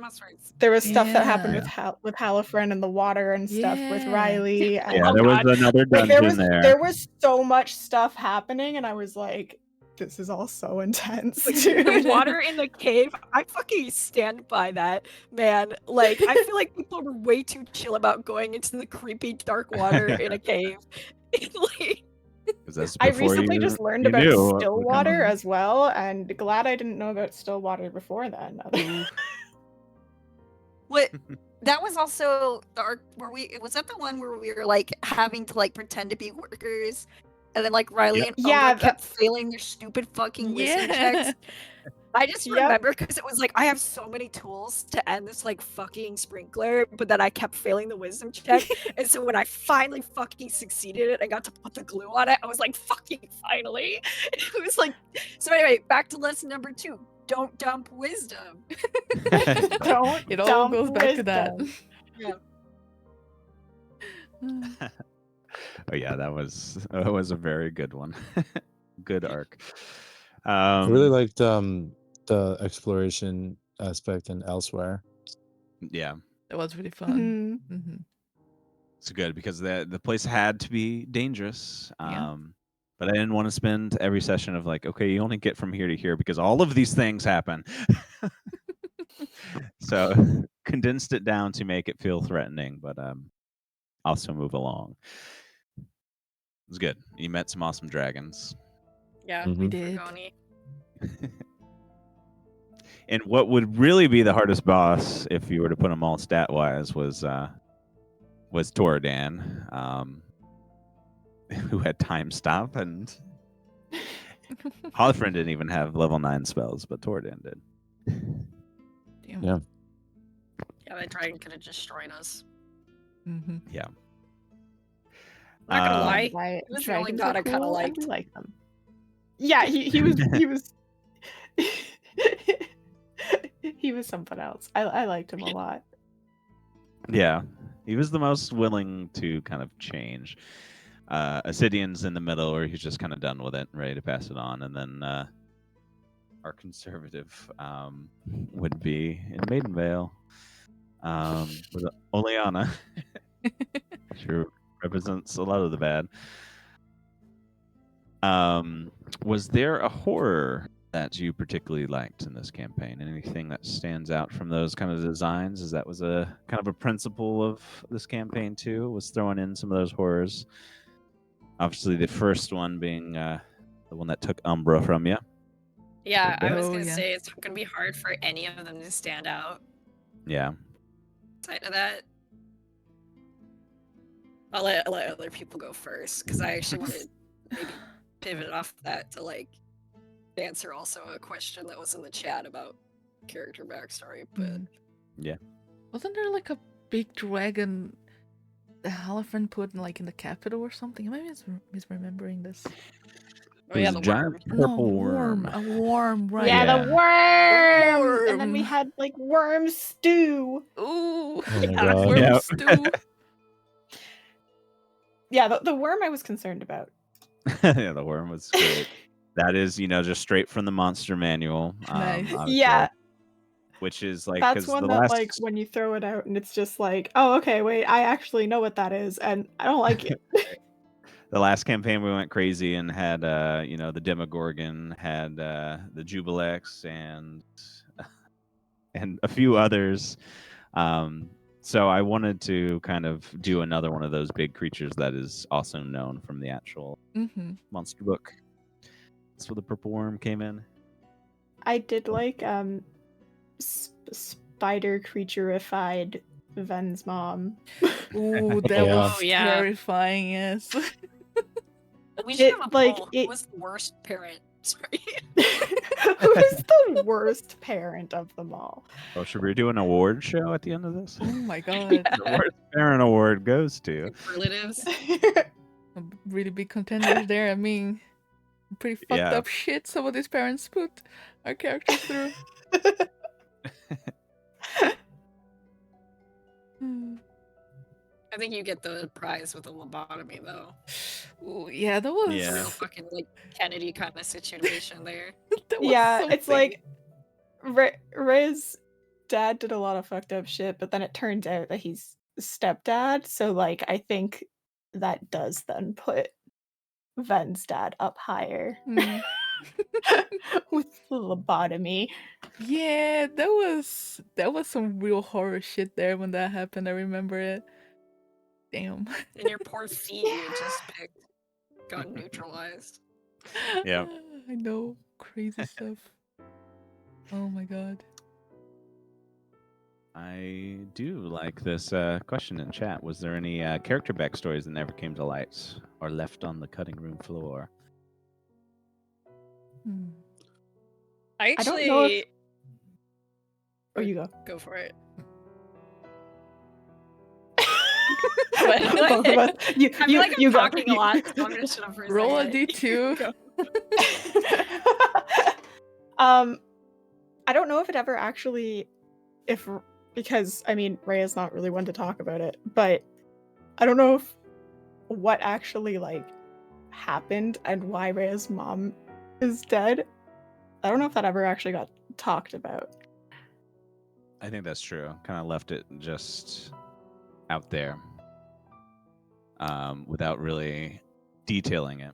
there was stuff that happened Yeah. with Halifren and the water and stuff with Yeah. Riley. Yeah. And, Yeah, Oh, there was God. another like dungeon there was so much stuff happening, and I was like, this is all so intense. Like, dude. the water in the cave, I fucking stand by that, man. Like, I feel like people were way too chill about going into the creepy dark water in a cave. Like, 'Cause that's I before recently you- just learned you about knew what still would come water up. as well, and glad I didn't know about still water before then. what? That was also the arc where was that the one where we were like having to like pretend to be workers, and then like Riley and Yeah, Oda kept failing their stupid fucking wisdom Yeah. checks. I just Yep. remember because it was like I have so many tools to end this like fucking sprinkler, but then I kept failing the wisdom check. And so when I finally fucking succeeded it, I got to put the glue on it. I was like, fucking finally. It was like, so anyway, back to lesson number 2. Don't dump wisdom. Don't. It all dump goes back to that. wisdom. Yeah. Oh yeah, that was a very good one. Good arc. I really liked the exploration aspect and elsewhere. Yeah, That was really fun. Mhm. Hmm. it's good because the place had to be dangerous. Yeah. But I didn't want to spend every session of like, okay, you only get from here to here because all of these things happen. So condensed it down to make it feel threatening, but also move along. It was good. You met some awesome dragons. Yeah, Mhm. We did. Dragoni. And what would really be the hardest boss, if you were to put them all stat wise, was Toradan, who had time stop, and Halifren didn't even have level 9 spells, but Toradan did. Damn. Yeah. Yeah, that dragon could have destroyed us. Hmm. Yeah. Not gonna lie, Why he was the only dragons god are I kinda cool, and liked. we like them. Yeah, he was he was something else. I liked him a lot. Yeah, he was the most willing to kind of change. Ascidian's in the middle, where he's just kind of done with it, ready to pass it on, and then our conservative would be in Maidenvale with Oleana. Sure represents a lot of the bad. Was there a horror that you particularly liked in this campaign? Anything that stands out from those kind of designs? As that was a kind of a principle of this campaign too, was throwing in some of those horrors. Obviously, the first one being the one that took Umbra from you. Yeah, I was Oh, gonna yeah. say it's gonna be hard for any of them to stand out. Yeah. Side of that, I'll let other people go first because I actually want to maybe pivot off that to like answer also a question that was in the chat about character backstory. But Mm. Wasn't there like a big dragon the Halifin put like in the capital or something? Am I misremembering this? oh yeah, It the was a worm. giant purple No, worm. A worm, right? Yeah, Yeah. the worm! And then worm. we had like worm stew. Ooh, Oh my yeah, God. worm Yep. stew. Yeah, the worm I was concerned about. Yeah, the worm was great. That is, just straight from the monster manual. Nice. Obviously, Yeah, which is like that's because one the that last like when you throw it out and it's just like, oh, okay, wait, I actually know what that is, and I don't like it. the last campaign we went crazy and had the Demogorgon, had the Jubilex and a few others. So I wanted to kind of do another one of those big creatures that is also known from the actual Mm-hmm. monster book. That's where the purple worm came in. I did like spider creatureified Ven's mom. Ooh, that Yeah. was Oh, yeah. terrifying. Yes. We should have a like, poll. it- Who was the worst parent? Sorry. Who's the worst parent of them all? Oh, should we do an award show at the end of this? Oh my god. The worst parent award goes to. Superlatives. A really big contenders there. I mean, pretty fucked Yeah. up shit some of these parents put our characters through. Hmm. I think you get the prize with the lobotomy though. Ooh, yeah, that was. It's a Yeah. real fucking like Kennedy kind of situation there. That was Yeah, it's something. like Ray's dad did a lot of fucked up shit, but then it turns out that he's stepdad, so like I think that does then put Ven's dad up higher Hmm. with the lobotomy. Yeah, that was some real horror shit there when that happened. I remember it. Damn. And your poor feet you just picked got neutralized. Yeah. I know. Crazy stuff. Oh my god. I do like this question in chat. Was there any character backstories that never came to light or left on the cutting room floor? Hmm. I I don't actually know if- Oh, you go. go for it. Both of us. You, I feel you, like I'm you go. talking a lot, so I'm gonna shut up for a Roll a second. D2. I don't know if it ever actually, because I mean Ray is not really one to talk about it, but I don't know if what actually like happened and why Ray's mom is dead. I don't know if that ever actually got talked about. I think that's true. Kind of left it just out there without really detailing it.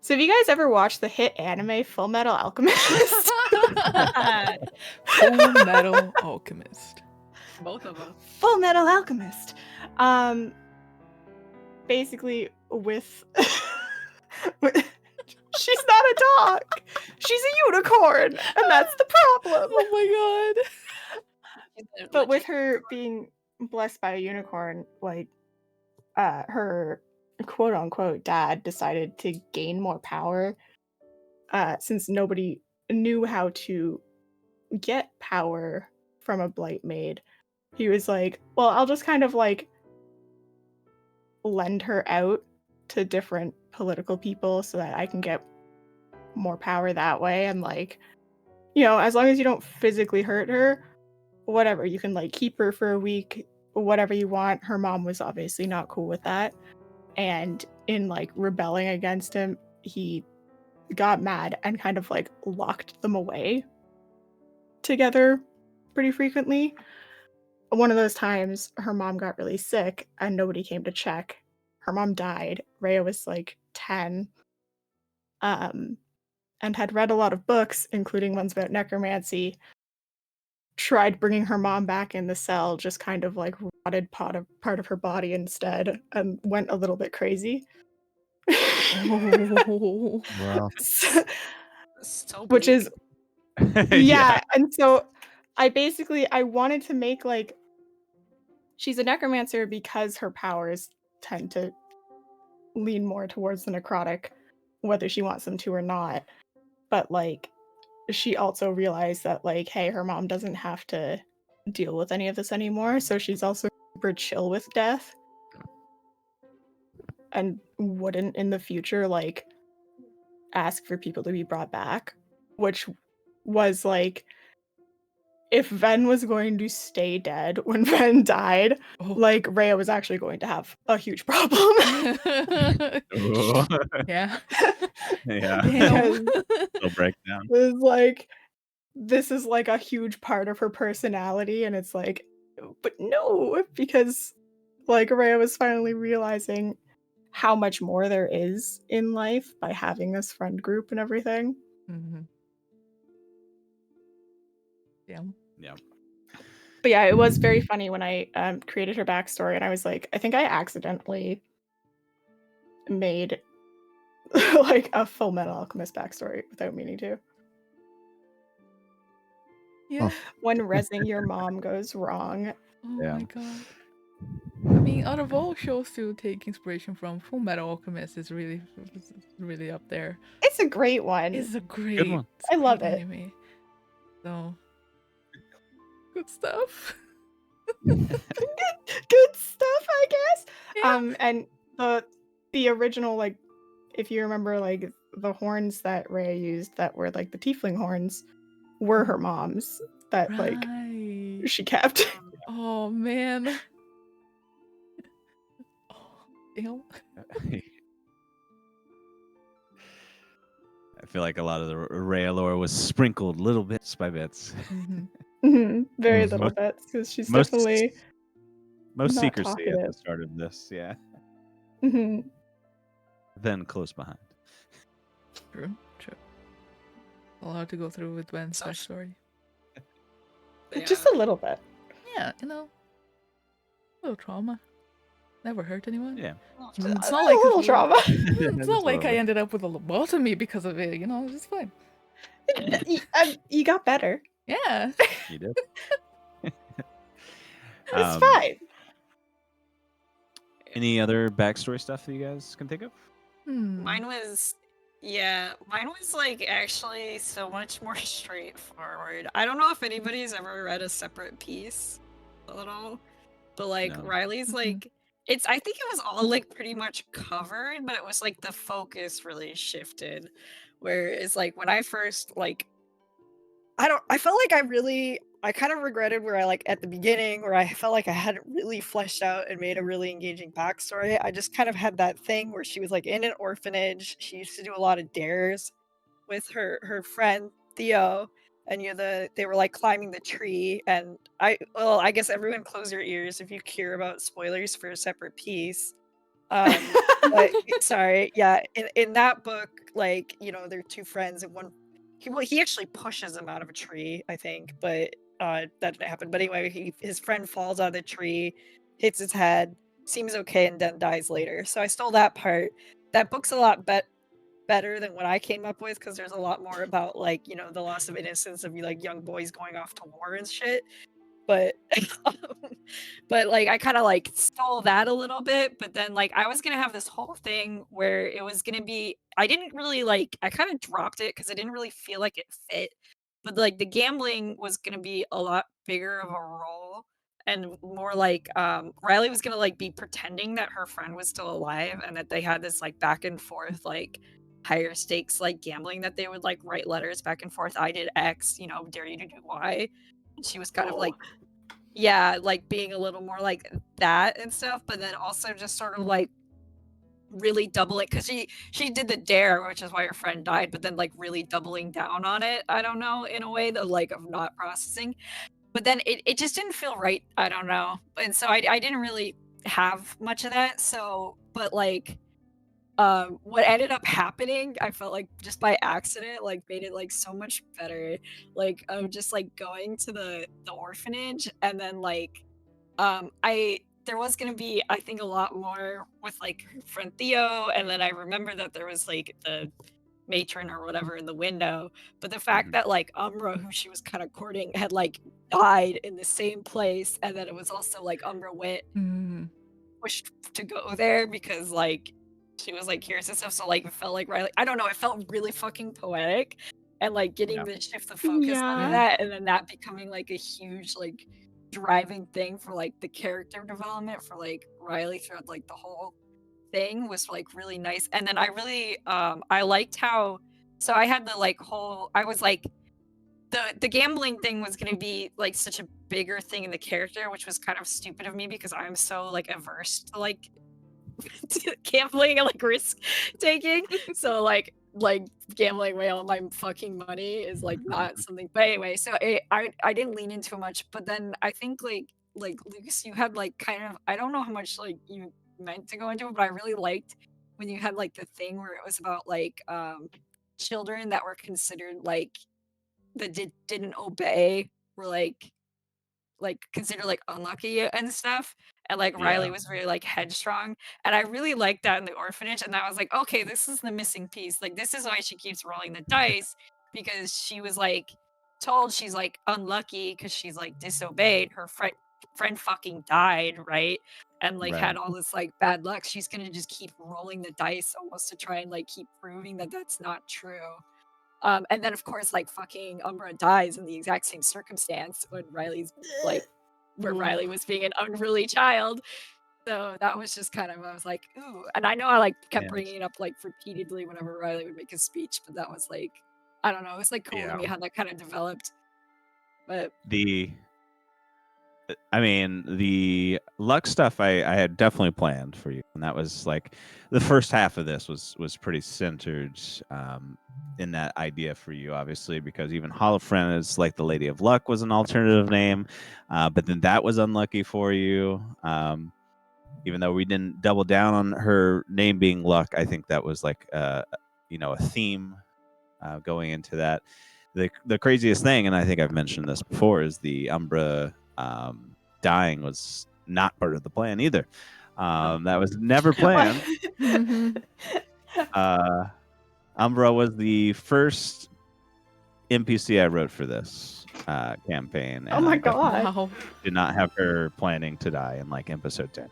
So have you guys ever watched the hit anime Full Metal Alchemist? Full Metal Alchemist. Both of them. Full Metal Alchemist. Basically with she's not a dog. She's a unicorn, and that's the problem. Oh my god. But with her being blessed by a unicorn, like her quote unquote dad decided to gain more power since nobody knew how to get power from a blight maid. He was like, well, I'll just kind of like lend her out to different political people so that I can get more power that way. And like, as long as you don't physically hurt her, whatever, you can like keep her for a week, whatever you want. Her mom was obviously not cool with that, and in like rebelling against him, he got mad and kind of like locked them away together pretty frequently. One of those times her mom got really sick and nobody came to check. Her mom died. Rhea was like 10. And had read a lot of books, including ones about necromancy. Tried bringing her mom back in the cell, just kind of like rotted part of her body instead, and went a little bit crazy. Oh. Wow. So Which is Yeah. yeah, and so I wanted to make like she's a necromancer because her powers tend to lean more towards the necrotic, whether she wants them to or not. But like she also realized that like, hey, her mom doesn't have to deal with any of this anymore, so she's also super chill with death and wouldn't in the future like ask for people to be brought back, which was like if Ven was going to stay dead when Ven died, Oh. like Rhea was actually going to have a huge problem. Ooh. Yeah. Yeah. Damn. It'll break down. It was like this is like a huge part of her personality, and it's like, but no, because like Rhea was finally realizing how much more there is in life by having this friend group and everything. Mm-hmm. Yeah. Yeah. But yeah, it was very funny when I created her backstory, and I was like, I think I accidentally made like a Full Metal Alchemist backstory without meaning to. Yeah. When resing your mom goes wrong. Oh Yeah. my god. I mean, out of all shows to take inspiration from, Full Metal Alchemist is really up there. It's a great one. It's a great one. it's a I love great it. anime. So good stuff. Good stuff, I guess. Yeah. And the original, like, if you remember, like the horns that Rhea used that were like the tiefling horns were her mom's that like Right. she kept. Oh man. Oh, damn. I feel like a lot of the Rhea lore was sprinkled little bits by bits. Mhm. Very Mhm. little bits because she's Most definitely most not secrecy at the talkative. start of this, yeah. Mhm. Then close behind. True. A lot to go through with Ven's So- backstory. Just a little bit. Yeah, you know. A little trauma. Never hurt anyone. Yeah. It's A not like little trauma. It's not like I Totally. ended up with a lobotomy because of it, you know, it's just fine. You got better. Yeah. You did. It's fine. Any other backstory stuff that you guys can think of? Mine was like actually so much more straightforward. I don't know if anybody's ever read A Separate Piece at all, but like No. Riley's like I think it was all like pretty much covered, but it was like the focus really shifted. Where it's like when I first like I felt like I kind of regretted where I like at the beginning where I felt like I hadn't really fleshed out and made a really engaging backstory. I just kind of had that thing where she was like in an orphanage. She used to do a lot of dares with her friend Theo, and they were like climbing the tree. And I guess everyone close your ears if you care about spoilers for A Separate Piece. But sorry, yeah. In that book, like they're two friends, and he actually pushes him out of a tree, I think, but that didn't happen. But anyway, his friend falls out of the tree, hits his head, seems okay, and then dies later. So I stole that part. That book's a lot better than what I came up with because there's a lot more about like the loss of innocence of like young boys going off to war and shit. But but like I kind of like stole that a little bit, but then like I was gonna have this whole thing where it was gonna be I didn't really like I kind of dropped it because I didn't really feel like it fit. But like the gambling was gonna be a lot bigger of a role and more like Riley was gonna like be pretending that her friend was still alive and that they had this like back and forth like higher stakes like gambling that they would like write letters back and forth. I did X, dare you to do Y. And she was kind of like like being a little more like that and stuff, but then also just sort of like really doubling, because she did the dare, which is why her friend died, but then like really doubling down on it, I don't know, in a way that like of not processing. But then it just didn't feel right, I don't know. And so I didn't really have much of that. So but like what ended up happening, I felt like just by accident, like made it like so much better. Like of just like going to the orphanage, and then like I there was gonna be, I think, a lot more with like her friend Theo, and then I remember that there was like the matron or whatever in the window. But the fact Mhm. that like Umbra, who she was kind of courting, had like died in the same place, and then it was also like Umbra went Mm. pushed to go there because like she was like curious and stuff. So like it felt like Riley, I don't know, it felt really fucking poetic, and like getting Yeah. the shift the focus on Yeah. that, and then that becoming like a huge like driving thing for like the character development for like Riley throughout like the whole thing was like really nice. And then I really I liked how, so I had the like whole, I was like the gambling thing was going to be like such a bigger thing in the character, which was kind of stupid of me because I'm so like averse to like to gambling and like risk taking. So like gambling away all my fucking money is like not something. But anyway, so I didn't lean into it much. But then I think like Lucas, you had like kind of, I don't know how much like you meant to go into it, but I really liked when you had like the thing where it was about like children that were considered like that didn't obey, were like considered like unlucky and stuff. And like Riley Yeah. was very like headstrong. And I really liked that in the orphanage. And I was like, okay, this is the missing piece. Like this is why she keeps rolling the dice, because she was like told she's like unlucky because she's like disobeyed. Her friend fucking died, right? And like Right. had all this like bad luck. She's gonna just keep rolling the dice almost to try and like keep proving that that's not true. And then of course, like fucking Umbra dies in the exact same circumstance when Riley's like, where Oof. Riley was being an unruly child. So that was just kind of, I was like, ooh. And I know I like kept Yeah. bringing it up like repeatedly whenever Riley would make a speech, but that was like, I don't know, it was like cool to Yeah. me how that kind of developed. But I mean, the luck stuff I had definitely planned for you, and that was like the first half of this was pretty centered in that idea for you, obviously, because even Holofren is like the Lady of Luck was an alternative name, but then that was unlucky for you. Even though we didn't double down on her name being Luck, I think that was like a theme going into that. The craziest thing, and I think I've mentioned this before, is the Umbra dying was not part of the plan either. That was never planned. Mhm. Umbra was the first NPC I wrote for this campaign. Oh my I definitely god. Wow. did not have her planning to die in like episode 10.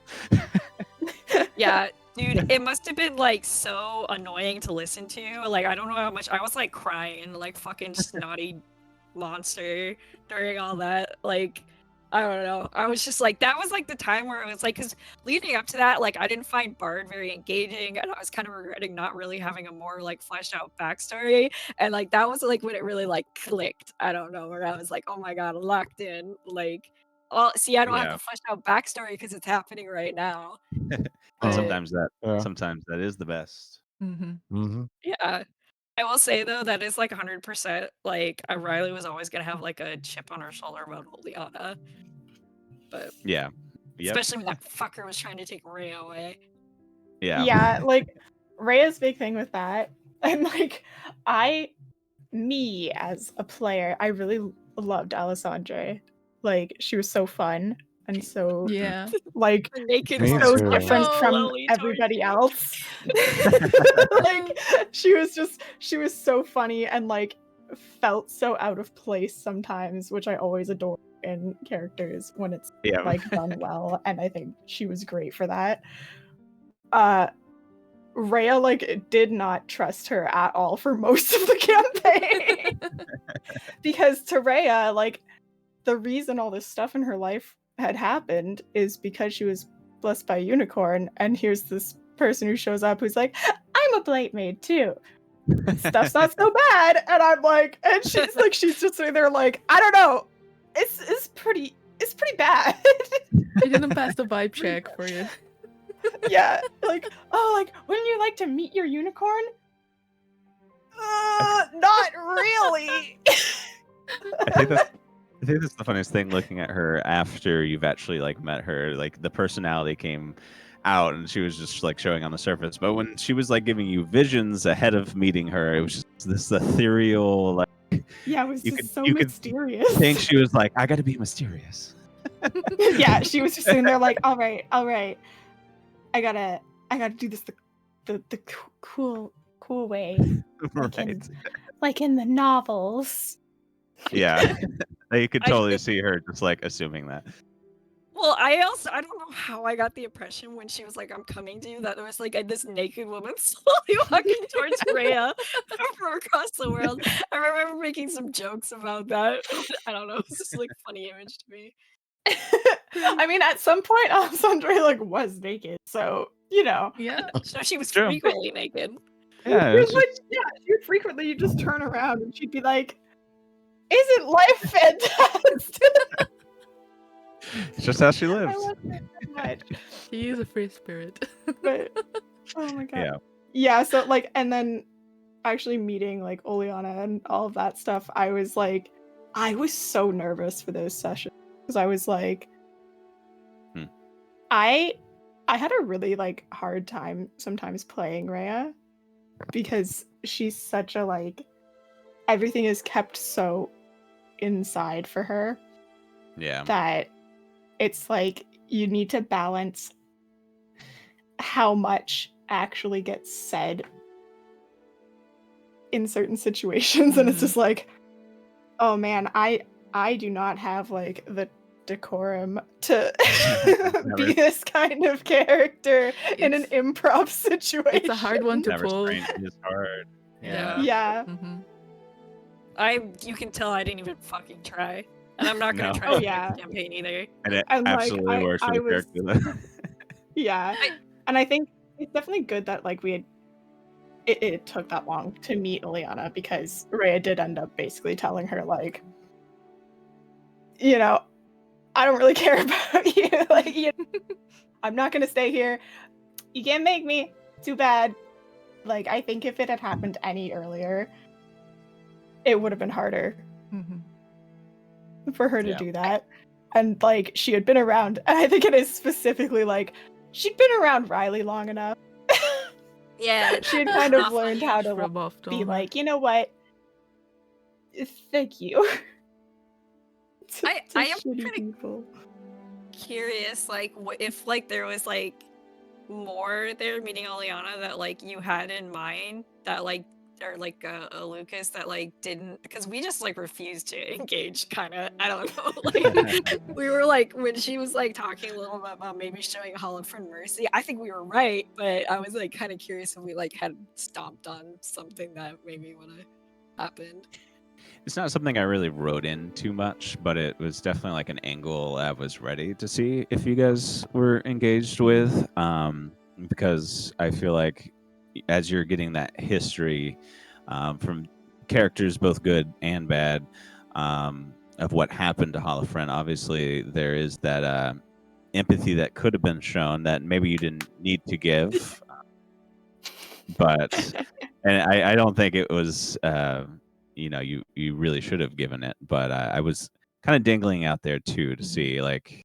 yeah, dude, it must have been like so annoying to listen to. Like, I don't know how much I was like crying like fucking snotty monster during all that. Like, I don't know. I was just like, that was like the time where it was like, because leading up to that, like, I didn't find Bard very engaging, and I was kind of regretting not really having a more like fleshed out backstory. And like, that was like when it really like clicked. I don't know, where I was like, oh my god, I'm locked in. Like, see, I don't have Yeah. the fleshed out backstory because it's happening right now. And But sometimes Yeah. that is the best. Mhm. Mm-hmm. yeah. I will say though, that is like 100% like Riley was always gonna have like a chip on her shoulder about Oleana. But Yeah. Yep. especially when that fucker was trying to take Rhea away. Yeah. Yeah, like Rhea's big thing with that. And like me as a player, I really loved Alessandre. Like she was so fun and so Yeah. like The naked Me so too. different Oh, from Lily everybody Torchie. else. Like she was so funny and like felt so out of place sometimes, which I always adore in characters when it's Yeah. like done well, and I think she was great for that. Rhea like did not trust her at all for most of the campaign. Because to Rhea, like the reason all this stuff in her life had happened is because she was blessed by a unicorn, and here's this person who shows up who's like, I'm a Blight Maid too. Stuff's not so bad. And I'm like, and she's just sitting there like, I don't know. It's pretty bad. I didn't pass the vibe check for you. Yeah, like, oh, like, wouldn't you like to meet your unicorn? Not really. I think that's the funniest thing, looking at her after you've actually like met her. Like the personality came out and she was just like showing on the surface. But when she was like giving you visions ahead of meeting her, it was just this ethereal, like Yeah, it was you just could so you could mysterious. think she was like, I gotta be mysterious. Yeah, she was just sitting there like, all right, I gotta do this the cool way, Right. like in the novels. Yeah. You could I totally think- see her just like assuming that. Well, I don't know how I got the impression when she was like, "I'm coming to you," that there was like this naked woman slowly walking towards Rhea from across the world. I remember making some jokes about that. I don't know, it's just like a funny image to me. I mean, at some point, Alessandra like was naked, so you know. Yeah. So she was True. frequently naked. Yeah, She it's was like, yeah, she would frequently just turn around and she'd be like, "Isn't life fantastic?" just how she I lives. love her so much. She is a free spirit. But oh my god. Yeah. Yeah, so like, and then actually meeting like Oleana and all of that stuff, I was so nervous for those sessions because I was like, Hmm. I had a really like hard time sometimes playing Rhea because she's such a like everything is kept so inside for her Yeah. that it's like you need to balance how much actually gets said in certain situations and it's Mhm. just like, oh man, I do not have like the decorum to be Never. this kind of character in an It's- improv situation. It's a hard one to Never pull. strained is hard. Yeah. Yeah. Hmm. You can tell I didn't even fucking try. And I'm not gonna No. try Oh, to yeah. the campaign either. And it And, like, absolutely works for I the was- character. Yeah. And I think it's definitely good that like we had it took that long to meet Oleana because Rhea did end up basically telling her like, you know, I don't really care about you. Like, I'm not gonna stay here. You can't make me. Too bad. Like, I think if it had happened any earlier, it would have been harder Hmm. for her to Yeah. do that. And like, she had been around. And I think it is specifically like she'd been around Riley long enough. Yeah, She had kind of Awful learned how to Rub off be on her. like, you know what? Thank you. To I am shitty pretty- people. curious, like, if like there was like more there meeting Oleana that like you had in mind that like or like a Lucas that like didn't, because we just like refused to engage, kind of. I don't know. Like we were like when she was like talking a little bit about maybe showing Hollow Friend Mercy. I think we were right, but I was like kind of curious if we like had stomped on something that maybe would have happened. It's not something I really wrote in too much, but it was definitely like an angle I was ready to see if you guys were engaged with. Because I feel like as you're getting that history from characters, both good and bad, of what happened to Holofren, obviously there is that empathy that could have been shown that maybe you didn't need to give. But, and I don't think it was. You really should have given it, but I was kind of dangling out there too to see like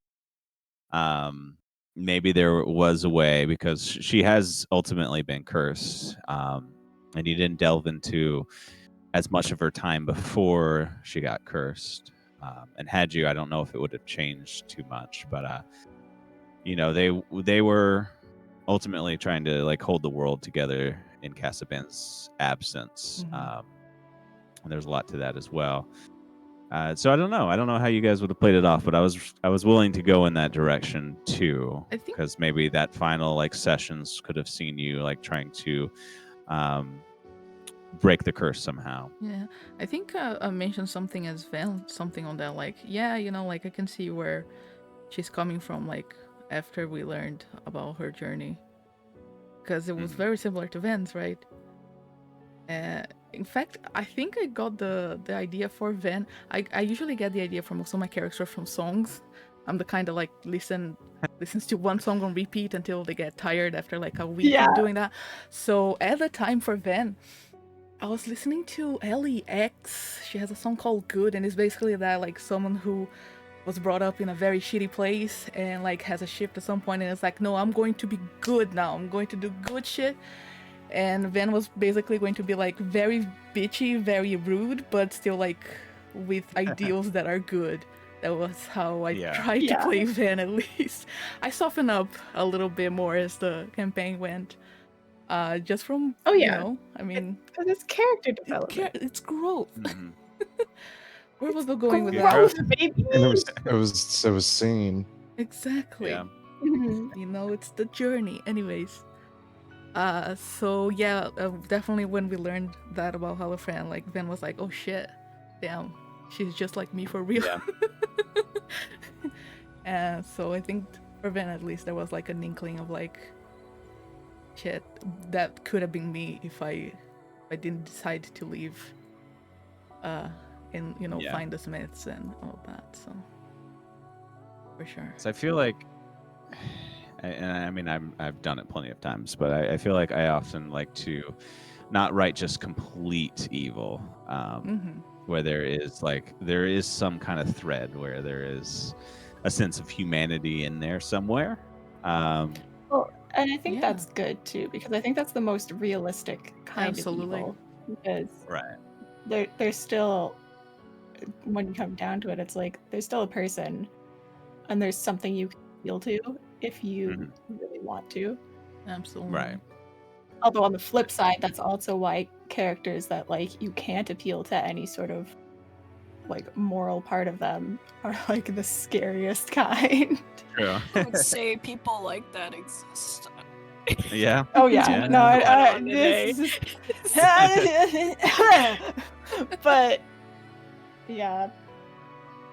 maybe there was a way, because she has ultimately been cursed, and you didn't delve into as much of her time before she got cursed, and had you, I don't know if it would have changed too much, but they were ultimately trying to like hold the world together in Casaubon's absence. Mhm. And there's a lot to that as well. So I don't know how you guys would have played it off, but I was willing to go in that direction too, I think- because maybe that final like sessions could have seen you like trying to break the curse somehow. Yeah, I think I mentioned something as well, something on that, like, yeah, like I can see where she's coming from, like, after we learned about her journey. Because it was Mhm. very similar to Ven's, right? In fact, I think I got the idea for Ven. I usually get the idea for most of my characters from songs. I'm the kind that like listens to one song on repeat until they get tired after like a week of doing that. So at the time for Van, I was listening to Ellie X. She has a song called Good, and it's basically that like someone who was brought up in a very shitty place and like has a shift at some point, and it's like, no, I'm going to be good now. I'm going to do good shit. And Van was basically going to be like very bitchy, very rude, but still like with ideals that are good. That was how I tried to play Van, at least. I softened up a little bit more as the campaign went. Just from, you know, I mean... Because it's character development. It's growth. Mhm. Where was the going with Growth, that? baby! And it was singing. Exactly. Yeah. You know, it's the journey. Anyways. So yeah, definitely when we learned that about Halifran, like Van was like, oh shit, damn, she's just like me for real. Yeah. And so I think for Van at least there was like an inkling of like, shit, that could have been me if I didn't decide to leave and you know find the Smiths and all that. So for sure. So I feel like, and I mean, I've done it plenty of times, but I feel like I often like to not write just complete evil, where there is some kind of thread, where there is a sense of humanity in there somewhere. Well, and I think that's good too, because I think that's the most realistic kind of evil. Because there's still, when you come down to it, it's like there's still a person, and there's something you can appeal to if you really want to. Absolutely. Right. Although on the flip side, that's also why characters that like you can't appeal to any sort of like moral part of them are like the scariest kind. True. I would say people like that exist. Yeah. Oh yeah. No, this is but yeah,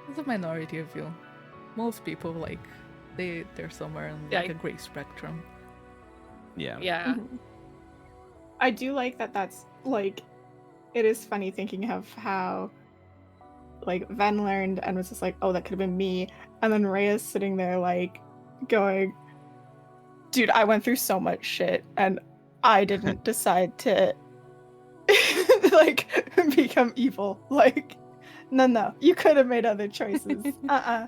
it's a minority of you. Most people like they're somewhere in like a gray spectrum. Yeah. Yeah. I do like that. That's like, it is funny thinking of how like Ven learned and was just like, oh, that could have been me, and then Rhea's sitting there like going, dude, I went through so much shit and I didn't decide to like become evil. Like, no, you could have made other choices. Yeah.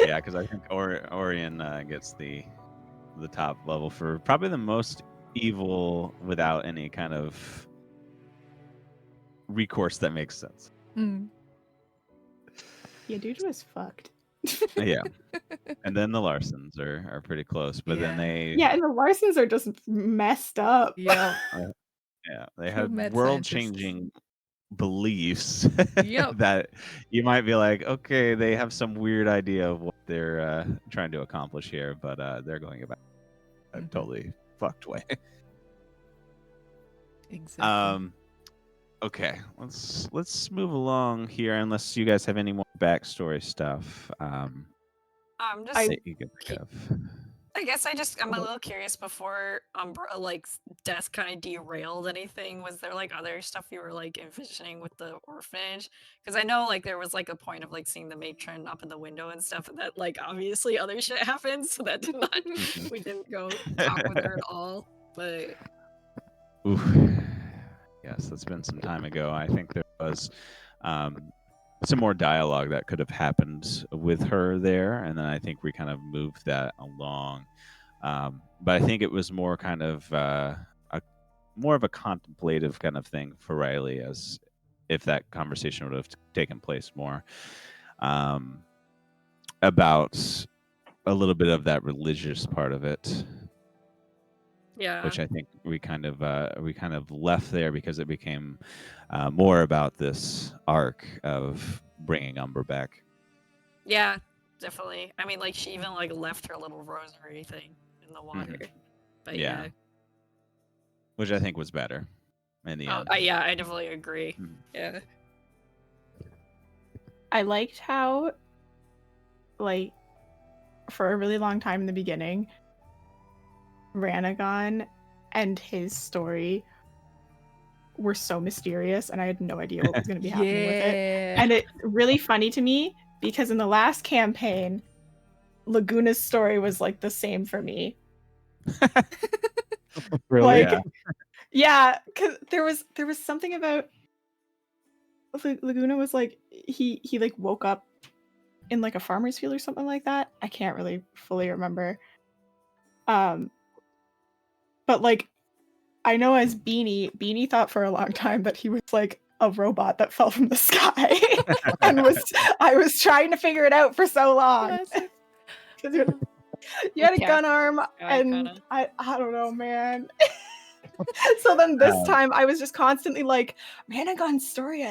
Yeah, because I think Orion gets the top level for probably the most evil without any kind of recourse that makes sense. Yeah, dude was fucked. Yeah. And then the Larsons are pretty close, but then they... Yeah, and the Larsons are just messed up. Yeah. Yeah, they have world-changing beliefs that you might be like, okay, they have some weird idea of what they're trying to accomplish here, but they're going about a totally fucked way. Exactly. Okay, let's move along here, unless you guys have any more backstory stuff. That you can think of. I guess I'm a little curious before like death kind of derailed anything. Was there like other stuff you were like envisioning with the orphanage? Because I know like there was like a point of like seeing the matron up in the window and stuff, and that like obviously other shit happens, so that did not we didn't go talk with her at all. But yes, that's been some time ago. I think there was some more dialogue that could have happened with her there, and then I think we kind of moved that along. But I think it was more kind of more of a contemplative kind of thing for Riley, as if that conversation would have taken place more about a little bit of that religious part of it. Yeah. Which I think we kind of left there because it became more about this arc of bringing Umber back. Yeah, definitely. I mean, like she even like left her little rosary thing in the water. But yeah. Which I think was better in the end. Yeah, I definitely agree. Yeah. I liked how, like, for a really long time in the beginning, Ranagon and his story were so mysterious, and I had no idea what was going to be happening with it. Yeah. And it's really funny to me because in the last campaign, Laguna's story was like the same for me. Really? Like, yeah, because there was something about Laguna was like he like woke up in like a farmer's field or something like that. I can't really fully remember. But like I know as Beanie thought for a long time that he was like a robot that fell from the sky, and I was trying to figure it out for so long. Classic. 'Cause you had a Yeah. gun arm, and kinda. I don't know, man. So then this time I was just constantly like, Ranagon's story,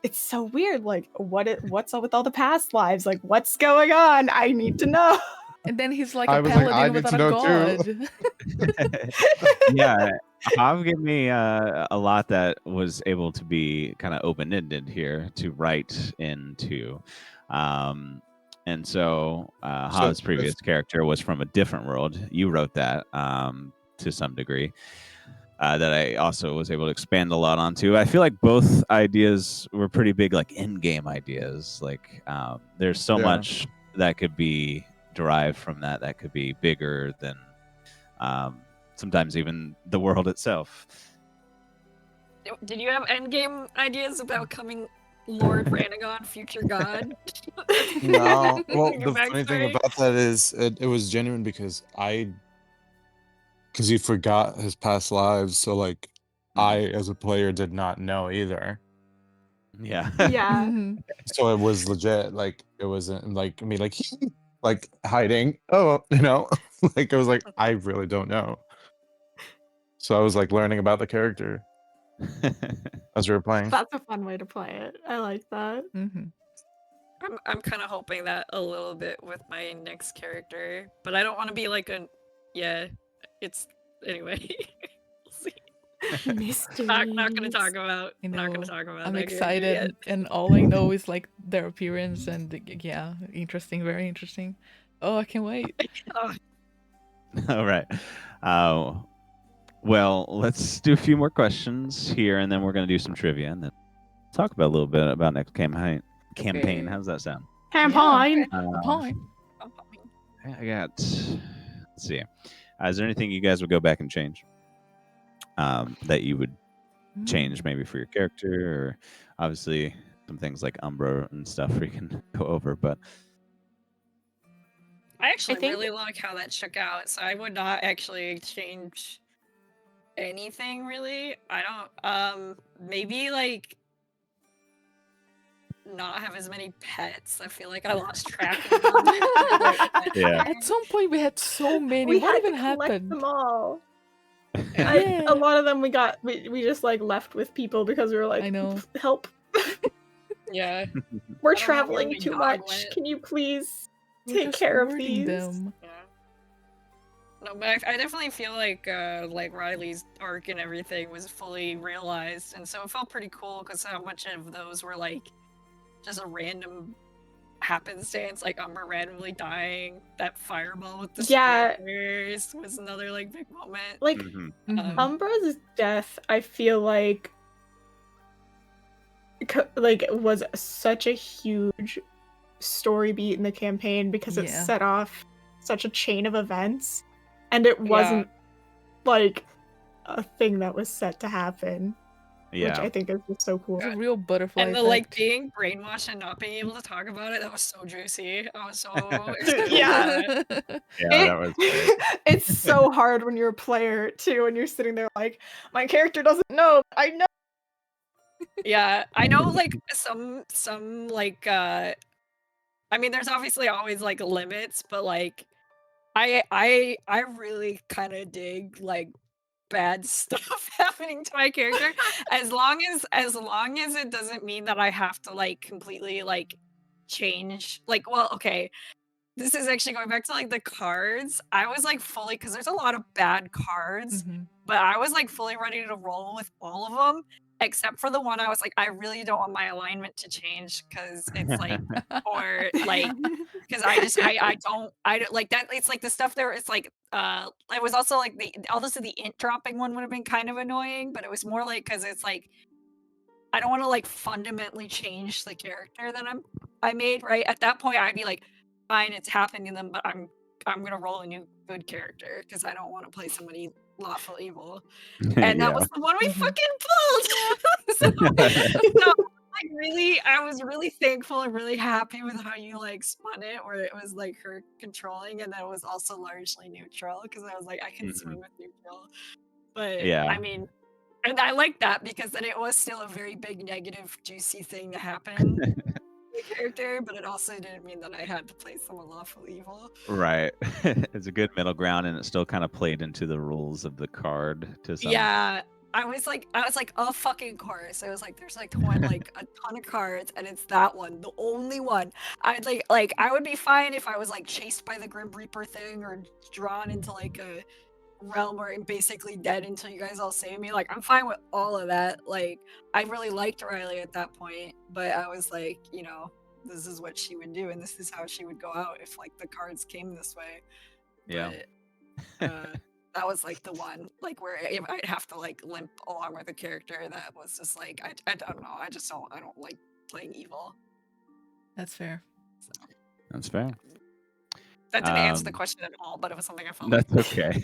it's so weird. Like, what's up with all the past lives? Like, what's going on? I need to know. And then he's like I a was like, I paladin need to without a know too. god. Yeah, Hav gave me a lot that was able to be kind of open-ended here to write into. And so Hav's previous character was from a different world. You wrote that to some degree. That I also was able to expand a lot onto. I feel like both ideas were pretty big, like in-game ideas. Like there's so much that could be derived from that could be bigger than sometimes even the world itself. Did you have endgame ideas about coming Lord Ranagon, future god? No. Well, Your the funny thing backstory? about that is it was genuine because he forgot his past lives, so like I as a player did not know either. Yeah. Yeah. Mhm. So it was legit. Like it wasn't like me like like hiding. Oh, you know, like I was like I really don't know. So I was like learning about the character as we were playing. That's a fun way to play it. I like that. Mhm. I'm kind of hoping that a little bit with my next character, but I don't want to be like it's anyway. We'll see. Mysteries. Not gonna talk about. I Not gonna know. talk about. I'm that character yet. excited, and all I know is like their appearance, and yeah, interesting, very interesting. Oh, I can't wait. Oh, All right. Well, let's do a few more questions here, and then we're going to do some trivia, and then talk about a little bit about next campaign. Okay. How's that sound? Campaign. Fine. I got. Let's see. Is there anything you guys would go back and change? That you would change maybe for your character, or obviously some things like Umbra and stuff we can go over, but I actually think- really like how that shook out, so I would not actually change anything really. I don't maybe like not have as many pets. I feel like I lost track of them. Yeah. At some point, we had so many. We what had even to collect happened? them all. Yeah. A lot of them we just like left with people because we were like, I know. help. Yeah. We're I don't know where traveling my too dog much. went. Can you please We're take just care of hoarding these? them. Yeah. No, but I definitely feel like Riley's arc and everything was fully realized, and so it felt pretty cool because how much of those were like just a random happenstance, like Umbra randomly dying. That fireball with the Yeah. spears was another like big moment. Like Mhm. Mhm. Umbra's death, I feel like was such a huge story beat in the campaign because it Yeah. set off such a chain of events, and it wasn't like a thing that was set to happen, which Yeah. I think is just so cool. It's a real butterfly And the effect. like being brainwashed and not being able to talk about it, that was so juicy. I was so excited. Yeah. about it. Yeah, that was great. It's so hard when you're a player too, and you're sitting there like, my character doesn't know. I know. Yeah, I know like some like I mean there's obviously always like limits, but like I really kind of dig like bad stuff happening to my character as long as it doesn't mean that I have to like completely like change like well okay this is actually going back to like the cards. I was like fully because there's a lot of bad cards, Mhm. but I was like fully ready to roll with all of them. except for the one I was like, I really don't want my alignment to change because it's like, or like, because I don't like that. It's like the stuff there. It's like, it was also like also the int dropping one would have been kind of annoying, but it was more like because it's like I don't want to like fundamentally change the character that I made. Right at that point, I'd be like, fine, it's happening to them, but I'm gonna roll a new good character because I don't want to play somebody lawful evil. And that Yeah. was the one we Mhm. fucking pulled. So, like, really, I was really thankful and really happy with how you like spun it, where it was like her controlling, and then it was also largely neutral because I was like, I can swing Mhm. with neutral. But Yeah. I mean, and I like that because then it was still a very big negative, juicy thing to happen to the character, but it also didn't mean that I had to play someone lawful evil. Right. It's a good middle ground, and it still kind of played into the rules of the card to some. Yeah, I was like, of fucking course. I was like, there's like like a ton of cards, and it's that one, the only one. I'd like I would be fine if I was like chased by the Grim Reaper thing or drawn into like a realm where I'm basically dead until you guys all save me. Like I'm fine with all of that. Like I really liked Riley at that point, but I was like, you know, this is what she would do, and this is how she would go out if like the cards came this way. Yeah. But that was like the one like where I'd have to like limp along with a character that was just like I don't know. I don't like playing evil. That's fair. So That's fair. that didn't answer the Um, question at all, but it was something I felt That's like okay.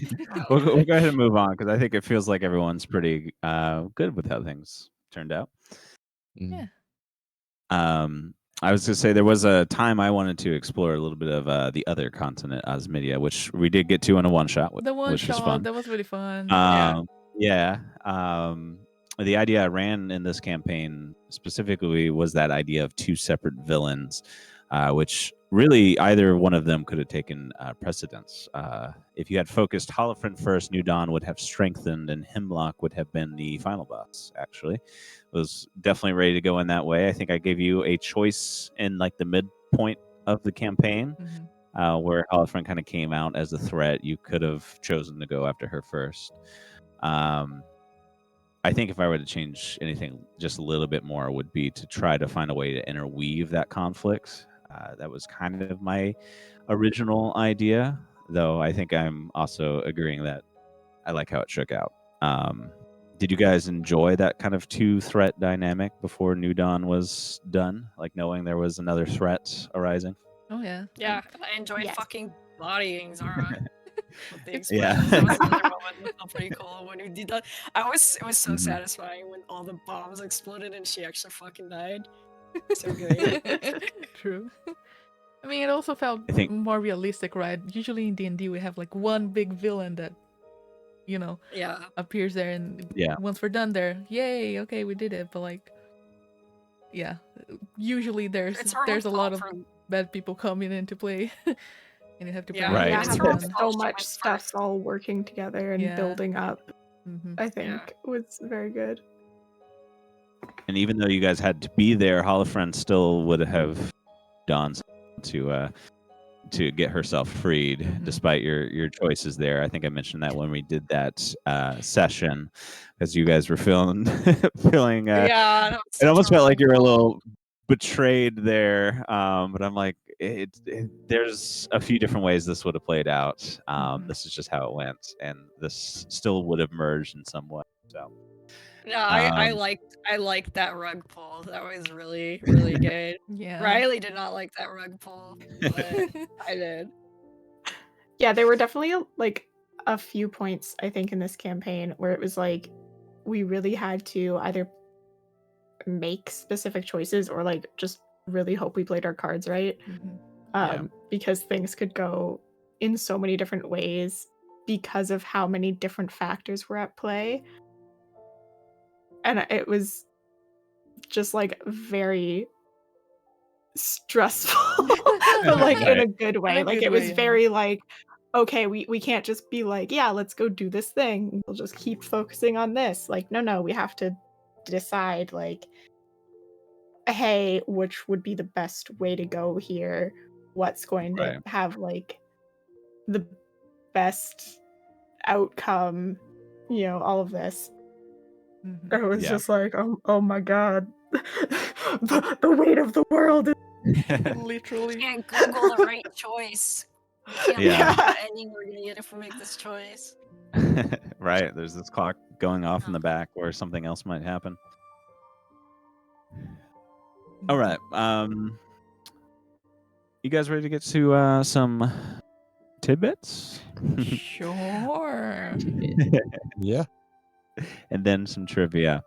oh, We'll go ahead and move on because I think it feels like everyone's pretty good with how things turned out. Yeah. I was going to say there was a time I wanted to explore a little bit of the other continent, Osmidia, which we did get to in a one shot, The one which was shot, fun. that was really fun. Yeah. The idea I ran in this campaign specifically was that idea of two separate villains, which really either one of them could have taken precedence. If you had focused Holofren first, New Dawn would have strengthened, and Hemlock would have been the final boss. Actually, was definitely ready to go in that way. I think I gave you a choice in like the midpoint of the campaign. Mhm. Where Holofren kind of came out as a threat. You could have chosen to go after her first. I think if I were to change anything just a little bit more, would be to try to find a way to interweave that conflict. That was kind of my original idea, though I think I'm also agreeing that I like how it shook out. Did you guys enjoy that kind of two threat dynamic before New Dawn was done? Like knowing there was another threat arising? Oh yeah. yeah, I enjoyed Yes. fucking bodying Zara. With the Yeah. explosions. That was another moment that felt pretty cool when we did that. It was so Mhm. satisfying when all the bombs exploded and she actually fucking died. So great. True. I mean, it also felt I think- more realistic, right? Usually in D&D we have like one big villain that, you know, Yeah. appears there, and Yeah. once we're done there, yay, okay, we did it. But like, yeah, usually there's It's her a own lot of fault for bad people coming into play, and you have to Yeah, protect Right. Yeah, it's everyone. her having own so fault she much went stuff first. all working together and Yeah. building up, Mhm. I think was very good. And even though you guys had to be there, Holofren still would have done to get herself freed, Mhm. despite your choices there. I think I mentioned that when we did that session, because you guys were feeling feeling. Yeah, that was It such almost a felt like you were a rough little betrayed there. But I'm like, there's a few different ways this would have played out. Mhm. This is just how it went, and this still would have merged in some way. So. No, I Um, liked that rug pull. That was really, really good. Yeah. Riley did not like that rug pull, but I did. Yeah, there were definitely like a few points I think in this campaign where it was like we really had to either make specific choices or like just really hope we played our cards right. Mhm. Yeah. Because things could go in so many different ways because of how many different factors were at play. And it was just like very stressful, but like in a Right. good way. In a Like good it was way, yeah. very like, okay, we can't just be like, yeah, let's go do this thing. We'll just keep focusing on this. Like, no, we have to decide like, hey, which would be the best way to go here? What's going to Right. have like the best outcome, all of this. Mhm. I was Yeah. just like, oh my god, the weight of the world. Literally. Can't Google the right choice. We can't Yeah. predict what ending we're gonna get if we make this choice. Right. There's this clock going off in the back where something else might happen. All right. You guys ready to get to some tidbits? Sure. Yeah. And then some trivia.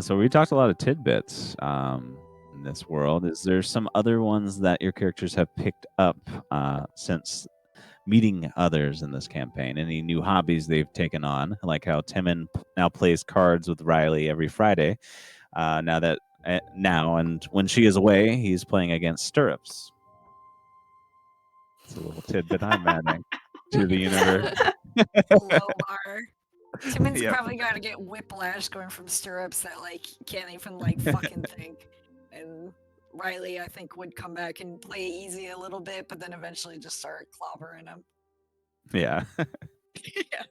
So we talked a lot of tidbits in this world. Is there some other ones that your characters have picked up since meeting others in this campaign? Any new hobbies they've taken on, like how Timon now plays cards with Riley every Friday. Now and when she is away, he's playing against Stirrups. It's a little tidbit I'm adding to the universe. Low bar. Timon's Yep. probably got to get whiplash going from Stirrups that like he can't even like fucking think. And Riley, I think, would come back and play easy a little bit, but then eventually just start clobbering him. Yeah. Yeah.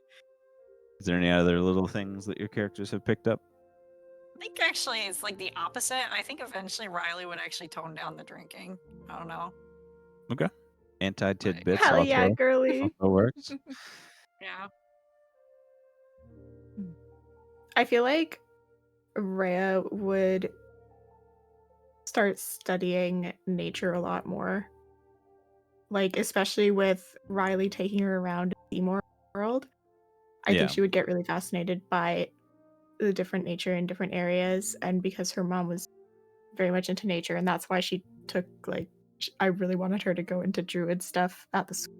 Is there any other little things that your characters have picked up? I think actually it's like the opposite. I think eventually Riley would actually tone down the drinking. I don't know. Anti tidbits Hell also, yeah, girly. also works. Yeah. I feel like Rhea would start studying nature a lot more. Like, especially with Riley taking her around to see more world. I Yeah. think she would get really fascinated by the different nature in different areas. And because her mom was very much into nature, and that's why she took, like, I really wanted her to go into druid stuff at the school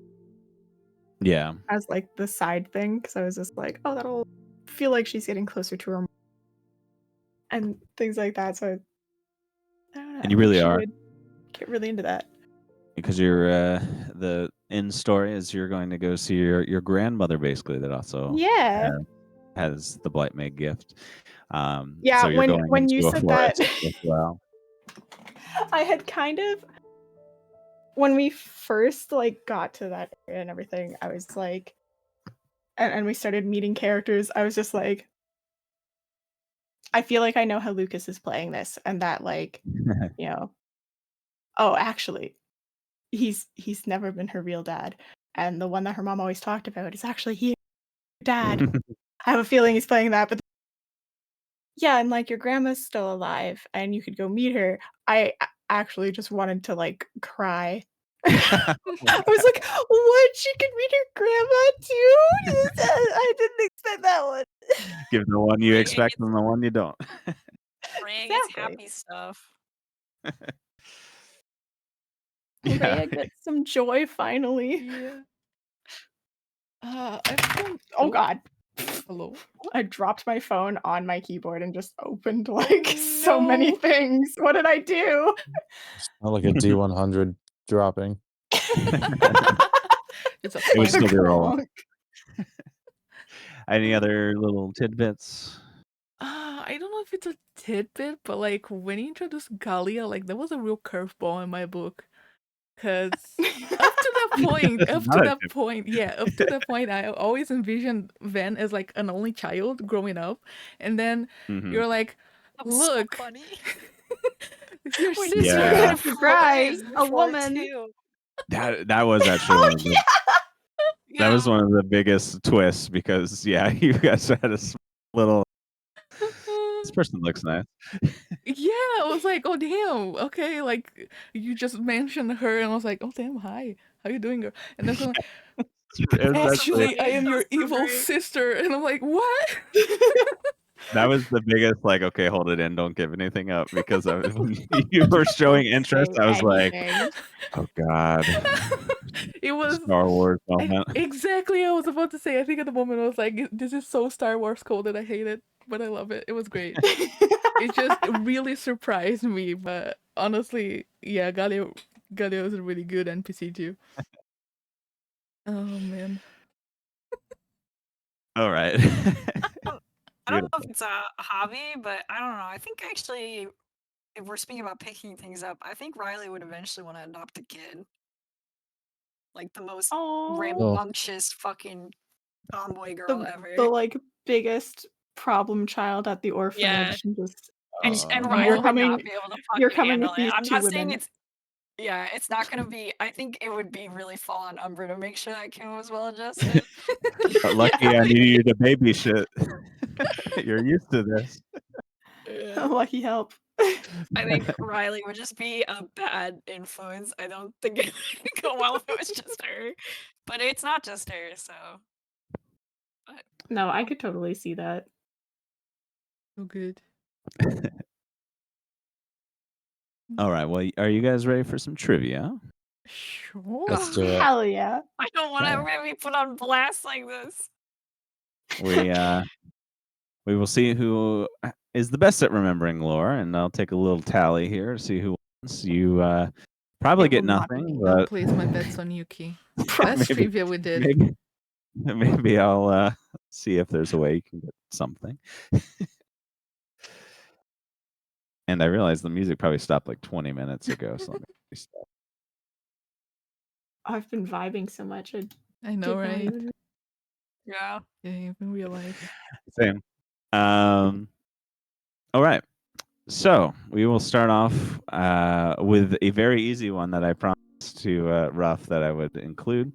Yeah. as, like, the side thing. Because I was just like, oh, that'll feel like she's getting closer to her mom. And things like that. So I don't know. And you I think really she are. would get really into that. Because you're the end story is you're going to go see your grandmother basically that also Yeah. has the Blightmaid gift. Yeah, so you're going when you into a said that, forest as well. I had kind of, when we first like got to that area and everything, I was like, and we started meeting characters, I was just like, I feel like I know how Lucas is playing this, and that like, you know, oh, actually, he's never been her real dad, and the one that her mom always talked about is actually he, dad. I have a feeling he's playing that, but yeah, and like your grandma's still alive, and you could go meet her. I actually just wanted to like cry. I was like, "What? She could meet her grandma too? I didn't expect that one." Give the one you Right, expect and the one you don't. Rhea gets Exactly. happy stuff. Yeah. Rhea gets some joy finally. Yeah. I've done. Oh God. Hello. I dropped my phone on my keyboard and just opened like so many No. things. What did I do? Not like a D100 dropping. It's a It would fun still be rolling. Clonk. Any other little tidbits? I don't know if it's a tidbit, but like when he introduced Galia, like that was a real curveball in my book. Cause up to that point, Not a tidbit. up to that point, I always envisioned Van as like an only child growing up, and then Mhm. you're like, That was look, so funny. you're When so did you Yeah. get Yeah. a full Surprise, egg a before woman. too? That was actually Oh one of the, yeah. that was one of the biggest twists because yeah, you guys had a little. This person looks nice. Yeah, I was like, oh damn, okay, like you just mentioned her, and I was like, oh damn, hi, how you doing, girl? And then someone, It was That's actually actually, I am That your was so evil great. sister, and I'm like, what? that was the biggest like okay, hold it in, don't give anything up because when you were showing interest, Say I was like, anything. oh god, It was Star Wars moment. exactly. I was about to say. I think at the moment I was like, this is so Star Wars coded. I hate it, but I love it. It was great. It just really surprised me. But honestly, yeah, Galio is a really good NPC too. Oh man. All right. I don't know Beautiful. if it's a hobby, but I don't know. I think actually, if we're speaking about picking things up, I think Riley would eventually want to adopt a kid. Like the most Oh, rambunctious fucking tomboy girl the ever. like biggest problem child at the orphanage and just And Uh, Riley You're would coming- not be able to you're fucking coming with handle it. these I'm two not saying women. it's it's not gonna be. I think it would be really fall on Umbra to make sure that Kim was well adjusted. lucky I needed you to baby shit. You're used to this. lucky help. I think Riley would just be a bad influence. I don't think it would go well if it was just her. But it's not just her, so No, I could totally see that. So good. All right. Well, are you guys ready for some trivia? Sure. Let's do it. Hell yeah. I don't want Okay. to be put on blast like this. We will see who is the best at remembering lore, and I'll take a little tally here to see who wins. You probably It get will not be nothing, me. I'll but place my bets on Yuki. Best maybe, trivia we did. maybe I'll see if there's a way you can get something. And I realized the music probably stopped like 20 minutes ago, so let me restart. I've been vibing so much. I know, did not right? even- Yeah. Yeah, even realize. Same. All right. So we will start off with a very easy one that I promised to Ruff that I would include.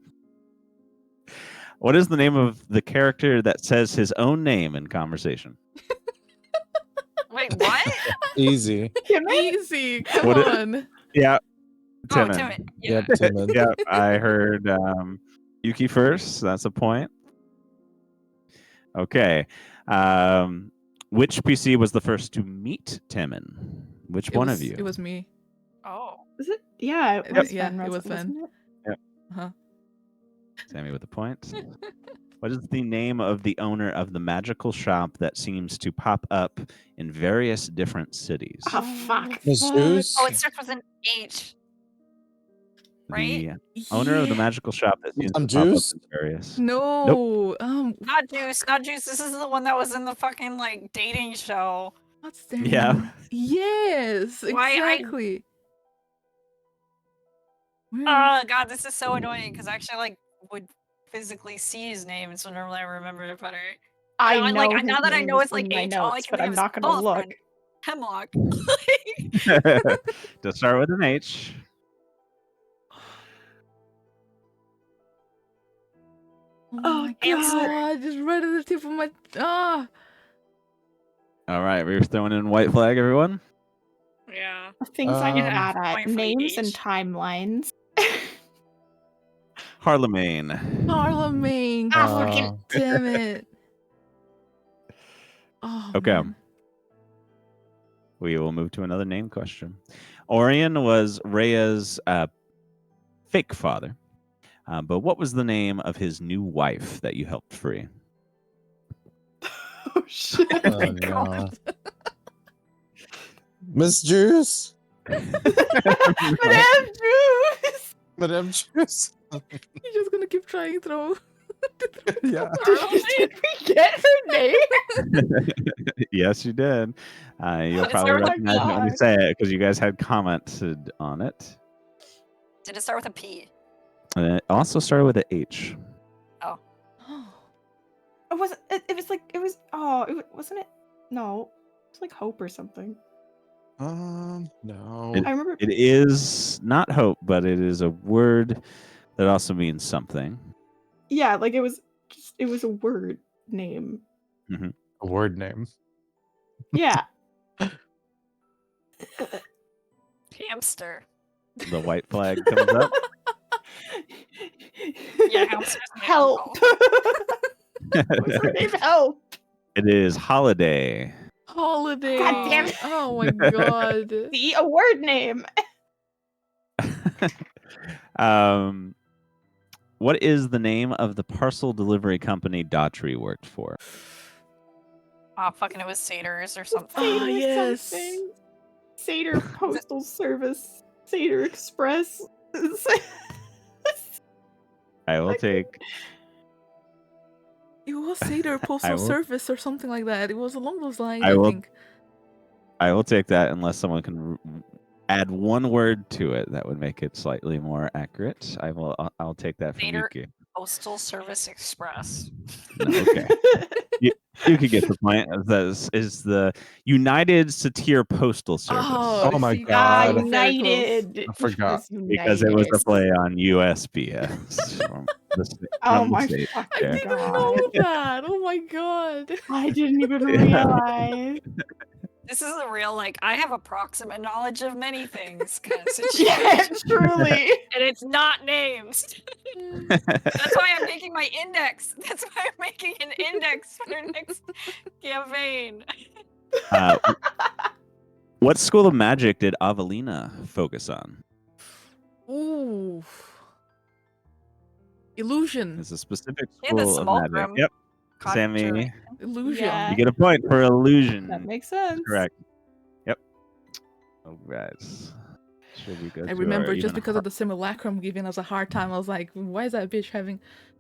What is the name of the character that says his own name in conversation? Wait, what? Easy. Easy. Come What it- on. Yeah. Oh, Timon. Timon. Yep, Yeah. Timon. Yeah, I heard Yuki first. That's a point. Okay. Which PC was the first to meet Timon? Which one of you? It was me. Oh. Was it? Yeah, it Yep. was Yeah, Fen, it was wasn't Fen. it? Sammy with the point. What is the name of the owner of the magical shop that seems to pop up in various different cities? Oh, fuck. Miss Zeus? Oh, it starts with an H. Right? The owner of the magical shop that seems Some to pop up juice? in various. No. Not Juice, not Juice. This is the one that was in the fucking like dating show. What's their Yeah. name? Yes, Why I- exactly. Where- Oh god, this is so annoying because I actually like would physically see his name, and so normally I remember it better. I Like, know now his that I name know is it's like in my H, all I notes, can but think I'm of not is gonna look. Oliphant. Hemlock. To start with an H. Oh my Hamster. god, just right at the tip of my All right, we're throwing in white flag, everyone. Yeah. Things I'm Um, bad at. point for the Names and H. timelines. Harlemagne. Charlemagne. Uh, Damn it. Oh, Okay. man. We will move to another name question. Orion was Rhea's fake father, but what was the name of his new wife that you helped free? Oh shit. oh no. Miss Juice? Madame Juice! Madame Juice? You're just gonna keep trying through. Yeah. Did we get her name? Yes, you did. You'll It's probably over the recognize it when you God. say it because you guys had commented on it. Did it start with a P? And it also started with an H. Oh. It wasn't. It was like it was. Oh, wasn't it? No, it was like Hope or something. No. I remember. It is not hope, but it is a word that also means something. Yeah, like it was. It was a word name. A word name. Yeah. Hamster. The white flag comes up. Yeah, hamster's my Help. uncle. What's her name? Help. It is holiday. Holiday. God damn it. Oh my god. See, a word name. What is the name of the parcel delivery company Daughtry worked for? Oh, fucking it was Satyrs or something. Oh, Seder yes. something. Seder Postal Service. Seder Express. I will take. It was Seder Postal will- Service or something like that. It was along those lines, I I will- think. I will take that unless someone can add one word to it that would make it slightly more accurate. I'll take that from Vader- Yuki. Postal Service Express. No, okay. You could get the point. This is the United Satir Postal Service. Oh my see, God. very close. United. I forgot. Because it was a United. play on USPS. From the sta- Oh from the my state I there. didn't God. know that. Oh my god. I didn't even Yeah. realize. This is a real like I have approximate knowledge of many things kind of Yeah, situation, truly. and it's not names. That's why I'm making my index. That's why I'm making an index for next campaign. Uh, what school of magic did Avelina focus on? Ooh. Illusion. It's a specific Yeah, the school of magic. Smolgrim. Yep, Conjuring. Sammy, Illusion. Yeah. you get a point for illusion. That makes sense. Correct. Yep. All right. Should we go I to remember our just even because of the simulacrum giving us a hard time. I was like, why is that bitch having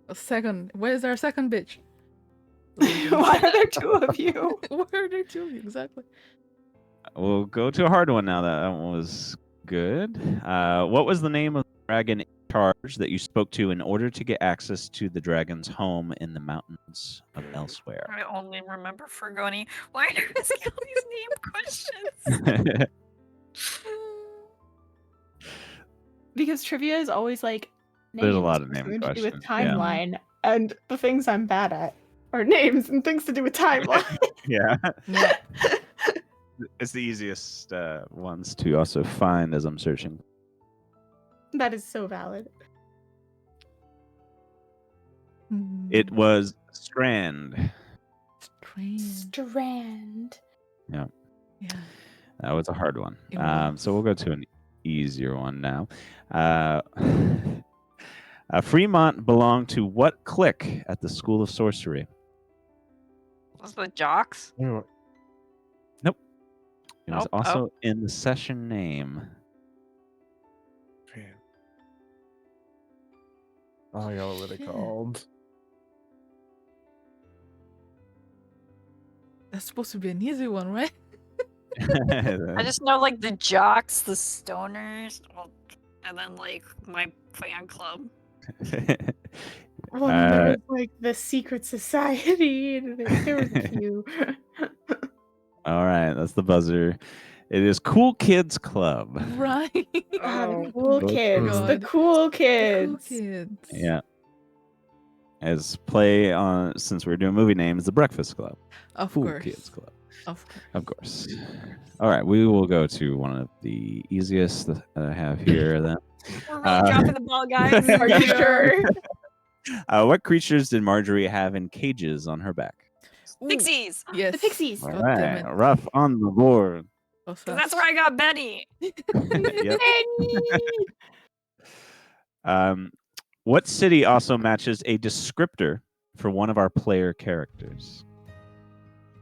a second? Where is there a second bitch? Why are there two of you? Where are there two of you? Exactly. We'll go to a hard one now. That one was good. What was the name of the dragon in charge that you spoke to in order to get access to the dragon's home in the mountains of Elsewhere? I only remember Fergoni. Why do you ask all these name questions? Because trivia is always like There's a names, lot of name something to do with questions, yeah. timeline, and the things I'm bad at are names and things to do with timeline. Yeah. Yeah. It's the easiest ones to also find as I'm searching. That is so valid. It was Strand. Strange. Strand. Yeah. That was a hard one. It was. So we'll go to an easier one now. Fremont belonged to what clique at the School of Sorcery? Was the jocks? It was Oh, also in the session name. Oh my god, what were they Yeah. called? That's supposed to be an easy one, right? I just know like the jocks, the stoners, well, and then like my fan club. Well, and there Uh, was like the secret society. And there was a few. All right, that's the buzzer. It is Cool Kids Club. Right. The cool Oh, kids. The God. cool Cool kids. kids. Yeah. As play on, since we're doing movie names, The Breakfast Club. Of Cool course. Kids Club. Of course. Of course. All right, we will go to one of the easiest that I have here then. We're really dropping the ball, guys. Are you sure? What creatures did Marjorie have in cages on her back? Ooh, Pixies. Yes. The pixies. All God damn right, it. rough on the board. So 'Cause fast. that's where I got Benny. Yep. What city also matches a descriptor for one of our player characters?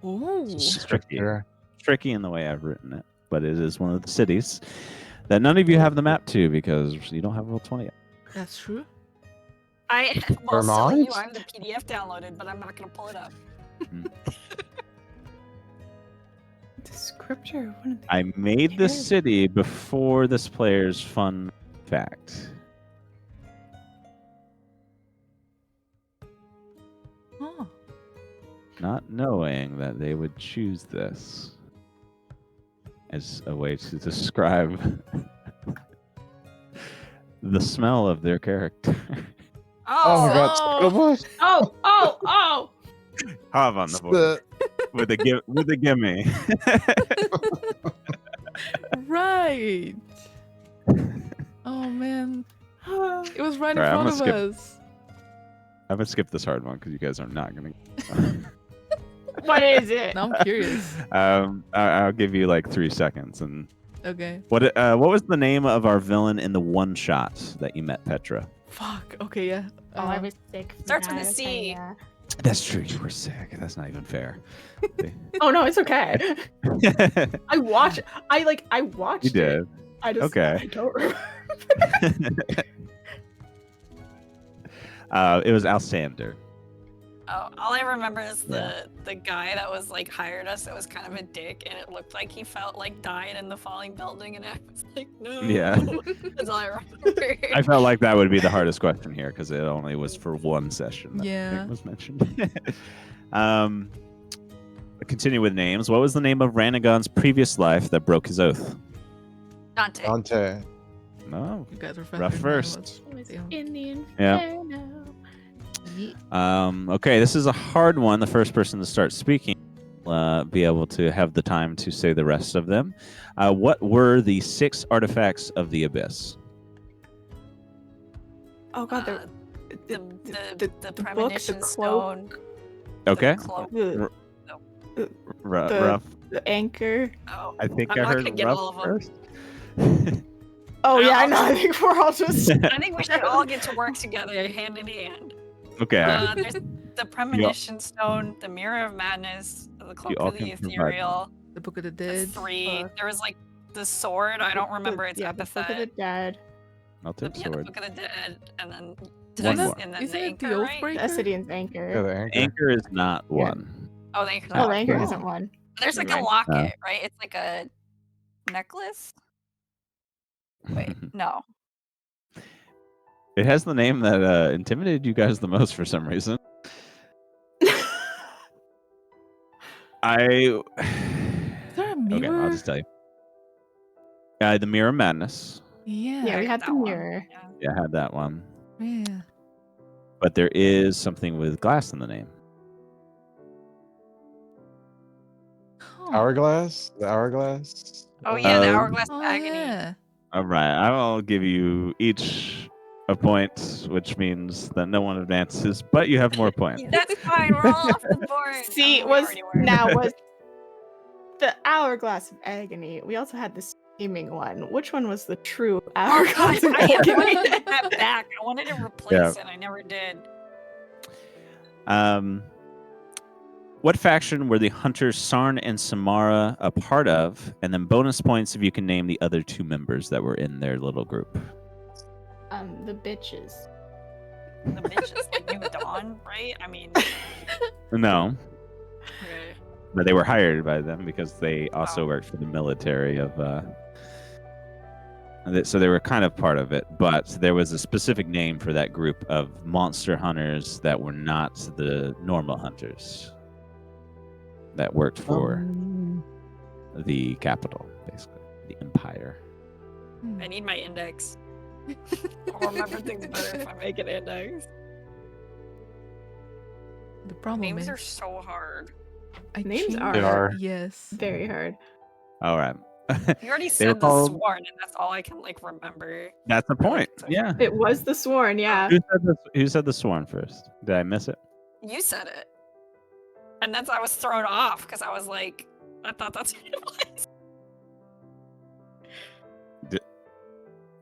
Ooh. It's tricky in the way I've written it, but it is one of the cities that none of you have the map to because you don't have Roll20 yet. That's true. I will sell you. Vermont? I have the PDF downloaded, but I'm not gonna pull it up. Descriptor. What are they? I made the city before this player's fun fact. Oh. Not knowing that they would choose this as a way to describe the smell of their character. Oh my god, Oh. what? Oh! Have on the board with a gimme. Right. Oh man. It was right in Alright, I'm front of gonna us. I'm gonna skip this hard one because you guys are not gonna. What is it? Now I'm curious. I'll give you like 3 seconds. And Okay. what was the name of our villain in the one shot that you met, Petra? Fuck. Okay, yeah. Oh, I was sick. for Starts with a that, C. yeah. That's true. You were sick. That's not even fair. Oh no, it's okay. I watched. I watched. You did. It. I just. Okay. I don't remember. It was Alsander. Oh, all I remember is the guy that was like hired us. That was kind of a dick, and it looked like he felt like dying in the falling building, and I was like, no. Yeah. That's all I remember. I felt like that would be the hardest question here because it only was for one session. That Yeah. thing was mentioned. continue with names. What was the name of Ranagon's previous life that broke his oath? Dante. Dante. No. You guys are Rough faster than I first. was. Damn. In the Yeah. inferno. Okay, this is a hard one. The first person to start speaking will be able to have the time to say the rest of them. What were the 6 artifacts of the Abyss? Oh god, Uh, the the book, the premonition cloak, stone. Okay. The cloak. the, Rough. the anchor. Oh, I think I'm I not heard gonna get rough all of them. first. Oh yeah, I I'll know. I think we're all just. I think we should all get to work together, hand in hand. Okay. There's the premonition stone, the mirror of madness, the cloak all of the can provide ethereal. The Book of the There's Dead. 3. There was like the sword. I don't remember its Yeah, the Book of the epithet. Dead. Melted The sword. Book of the Dead, and then One more. and then Isn't the it the anchor, right? Oathbreaker? Essadian's anchor. Yeah, the anchor. Anchor is not Yeah. one. Oh, the anchor's Oh, not. the anchor Oh. isn't one. There's like a Never mind. locket, right? It's like a necklace. Wait, no. It has the name that intimidated you guys the most for some reason. I. Is there a Okay, mirror? I'll just tell you. The Mirror of Madness. Yeah. Yeah, I we got had the that one. mirror. Yeah. Yeah, I had that one. Yeah. But there is something with glass in the name. Huh. Hourglass? The hourglass? Oh yeah, the Um, hourglass of Oh, agony. yeah. All right, I will give you each a point, which means that no one advances, but you have more points. That's fine. We're all off the board. See, Oh, we was already were. now was the hourglass of agony. We also had the scheming one. Which one was the true Oh, hourglass God, of I agony? wanted that back. I wanted to replace it. I never did. What faction were the hunters Sarn and Samara a part of? And then bonus points if you can name the other 2 members that were in their little group. The bitches. The bitch is like New Dawn, right? I mean, No, okay. but they were hired by them because they also Oh. worked for the military of. So they were kind of part of it, but there was a specific name for that group of monster hunters that were not the normal hunters that worked for the capital, basically, the empire. I need my index. I'll remember things better if I make an index. The problem Names is, are so hard. I Names changed are. They are. Yes. Very hard. All right. You already They were said the called- sworn, and that's all I can like remember. That's the point. Yeah. It was the sworn, yeah. Who said the sworn first? Did I miss it? You said it, and that's I was thrown off because I was like, I thought that's what it was.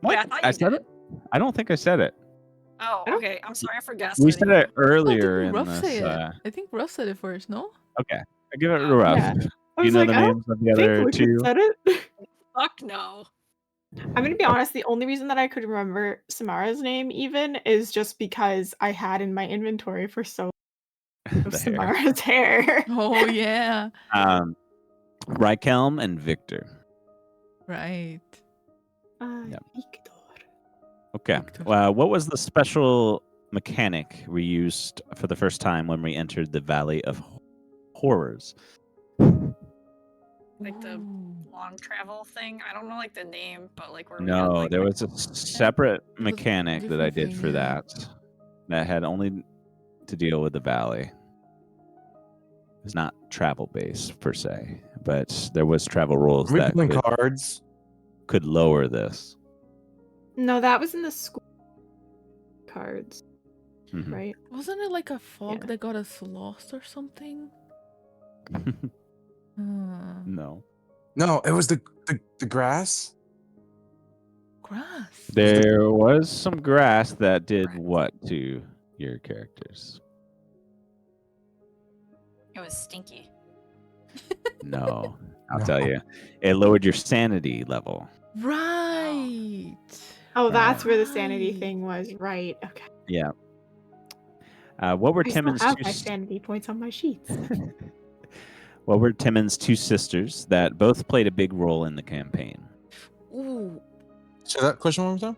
What? Yeah, I thought I you said did. it? I don't think I said it. Oh, I don't- okay. I'm sorry for guessing. We said it Oh, earlier didn't in Ruff this. say it? I think Ruff said it first, no? Okay. I give it to Ruff. Yeah. I You was know like, the I don't names of the think other Wicked 2? said it. Fuck no. I'm gonna be honest, the only reason that I could remember Samara's name even is just because I had in my inventory for so long of The hair. Samara's hair. Oh, yeah. Rykelm and Victor. Right. Yeah. Victor. Okay. Victor. What was the special mechanic we used for the first time when we entered the Valley of Horrors? Like the Ooh. long travel thing. I don't know like the name, but like where we had, No, like, there was a separate was a mechanic that I different did thing, for yeah. that had only to deal with the valley. It's not travel based per se, but there was travel rules Are we that playing cards? could lower this. No, that was in the school cards, Mhm. right? Wasn't it like a fog Yeah. that got us lost or something? No. No, it was the grass. Grass. There was some grass that did Grass. what to your characters? It was stinky. No. I'll No. tell you. It lowered your sanity level. Right. Oh, that's where the sanity Right. thing was, right? Okay. Yeah. What were I still Timon's have two my sanity points on my sheets. What were Timon's 2 sisters that both played a big role in the campaign? Ooh. Say that question one more time.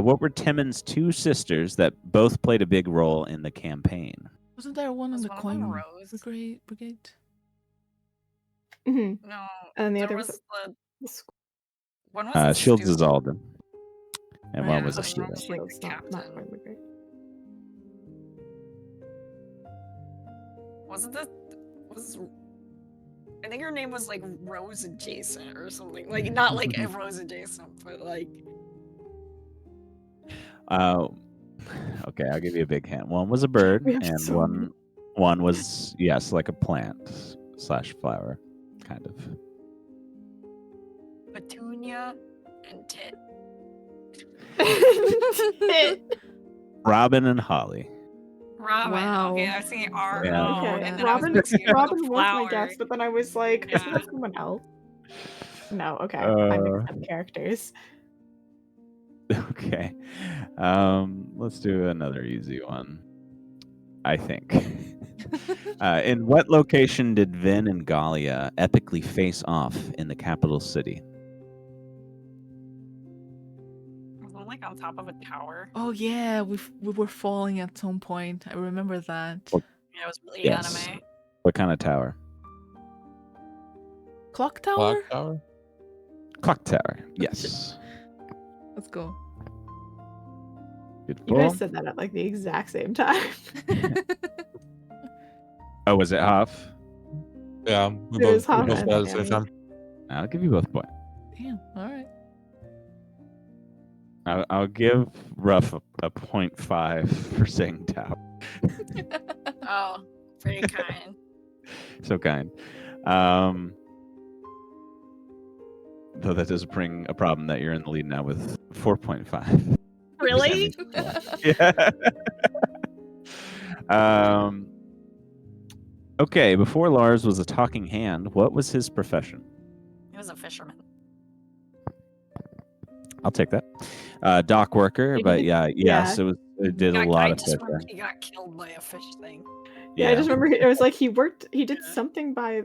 What were Timon's 2 sisters that both played a big role in the campaign? Wasn't there one in Was the one of them coin Rose? brigade? Mhm. No, And then the there other was was the the school. one was the Shields is student. Alden, and one Right. was a Yeah, student. was like the Shields, not captain. quite great. Wasn't this was I think her name was like Rose adjacent or something. Like not like a Rose adjacent, but like Okay, I'll give you a big hint. One was a bird, We have and so many. one was like a plant / flower, kind of. Petunia and Tit. Robin and Holly. Robin. Wow. Okay, I see R. Yeah. Oh, Okay, and then I was Robin. mixing it with Robin the was my flower. guess, but then I was like, is Yeah. that someone else? No, okay. I mixed up characters. Okay. Let's do another easy one. I think. In what location did Vin and Galia epically face off in the capital city? Was one like on top of a tower? Oh yeah, we were falling at some point. I remember that. Well, Yeah, it was really Yes. anime. What kind of tower? Clock tower? Clock tower. Clock tower. Yes. Let's go. You Beautiful. guys said that at like the exact same time. Oh, was it Huff? Yeah, It was we Hana both and got it at the same Danny. time. I'll give you both points. Damn. All right. I'll give Ruff a 0.5 for saying tower. Oh, very kind. So kind. Though that does bring a problem that you're in the lead now with 4.5. Really? Yeah. Okay, before Lars was a talking hand, what was his profession? He was a fisherman. I'll take that. Dock worker, He but did- yes, yeah. it did a lot of just remember fishing. he got killed by a fish thing. Yeah, I just remember it was like he did Yeah. something by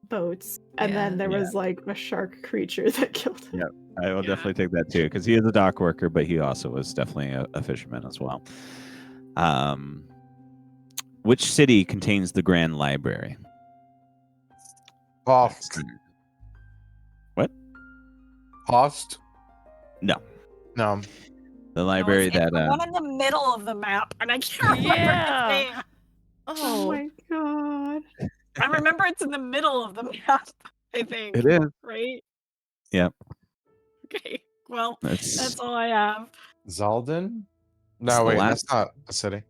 boats, and Yeah. then there Yeah. was like a shark creature that killed him. Yeah. I will Yeah. definitely take that too, because he is a dock worker, but he also was definitely a fisherman as well. Which city contains the Grand Library? Host. What? Host. No. No. The No, library it's that the one in the middle of the map, and I can't remember Yeah. its name. Oh Oh. my god. I remember it's in the middle of the map. I think. it is. Right? Yep. Okay. Well, It's that's all I have. Zalden? It's No, the wait, last- that's not a city.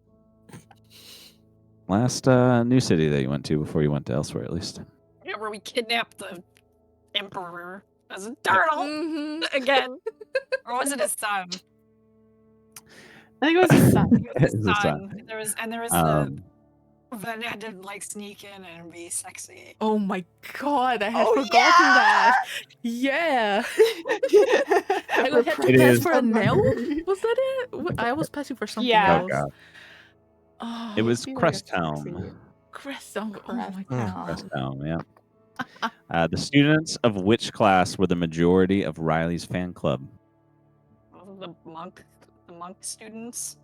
last new city that you went to before you went to elsewhere, at least. Yeah, where we kidnapped the emperor as a turtle Mhm. again, or was it his son? I think it was his son. It was It's his his son. son. There was Um, Then had to like sneak in and be sexy. Oh my god, I had Oh, forgotten yeah! that. Yeah. I had to It pass is- for a nail? memory. Was that it? I was passing for something Yeah. oh else. god, Oh, it was be like a Crest sexy- Helm. Crest. Oh my Crest god. Crest Helm, yeah. The students of which class were the majority of Riley's fan club? The monk students.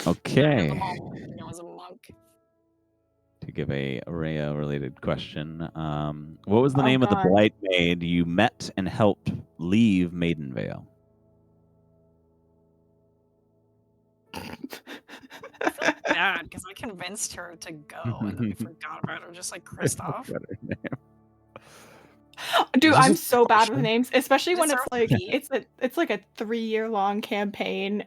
Okay. The monk, it was a monk. To give a Rhea related question, what was the Oh, name of the God. blight maid you met and helped leave Maidenvale? I feel bad because I convinced her to go and then I forgot about her, just like Kristoff. Dude, Is this I'm a so bad with question? names, especially when Is it's there like a P? it's like a 3-year-long campaign,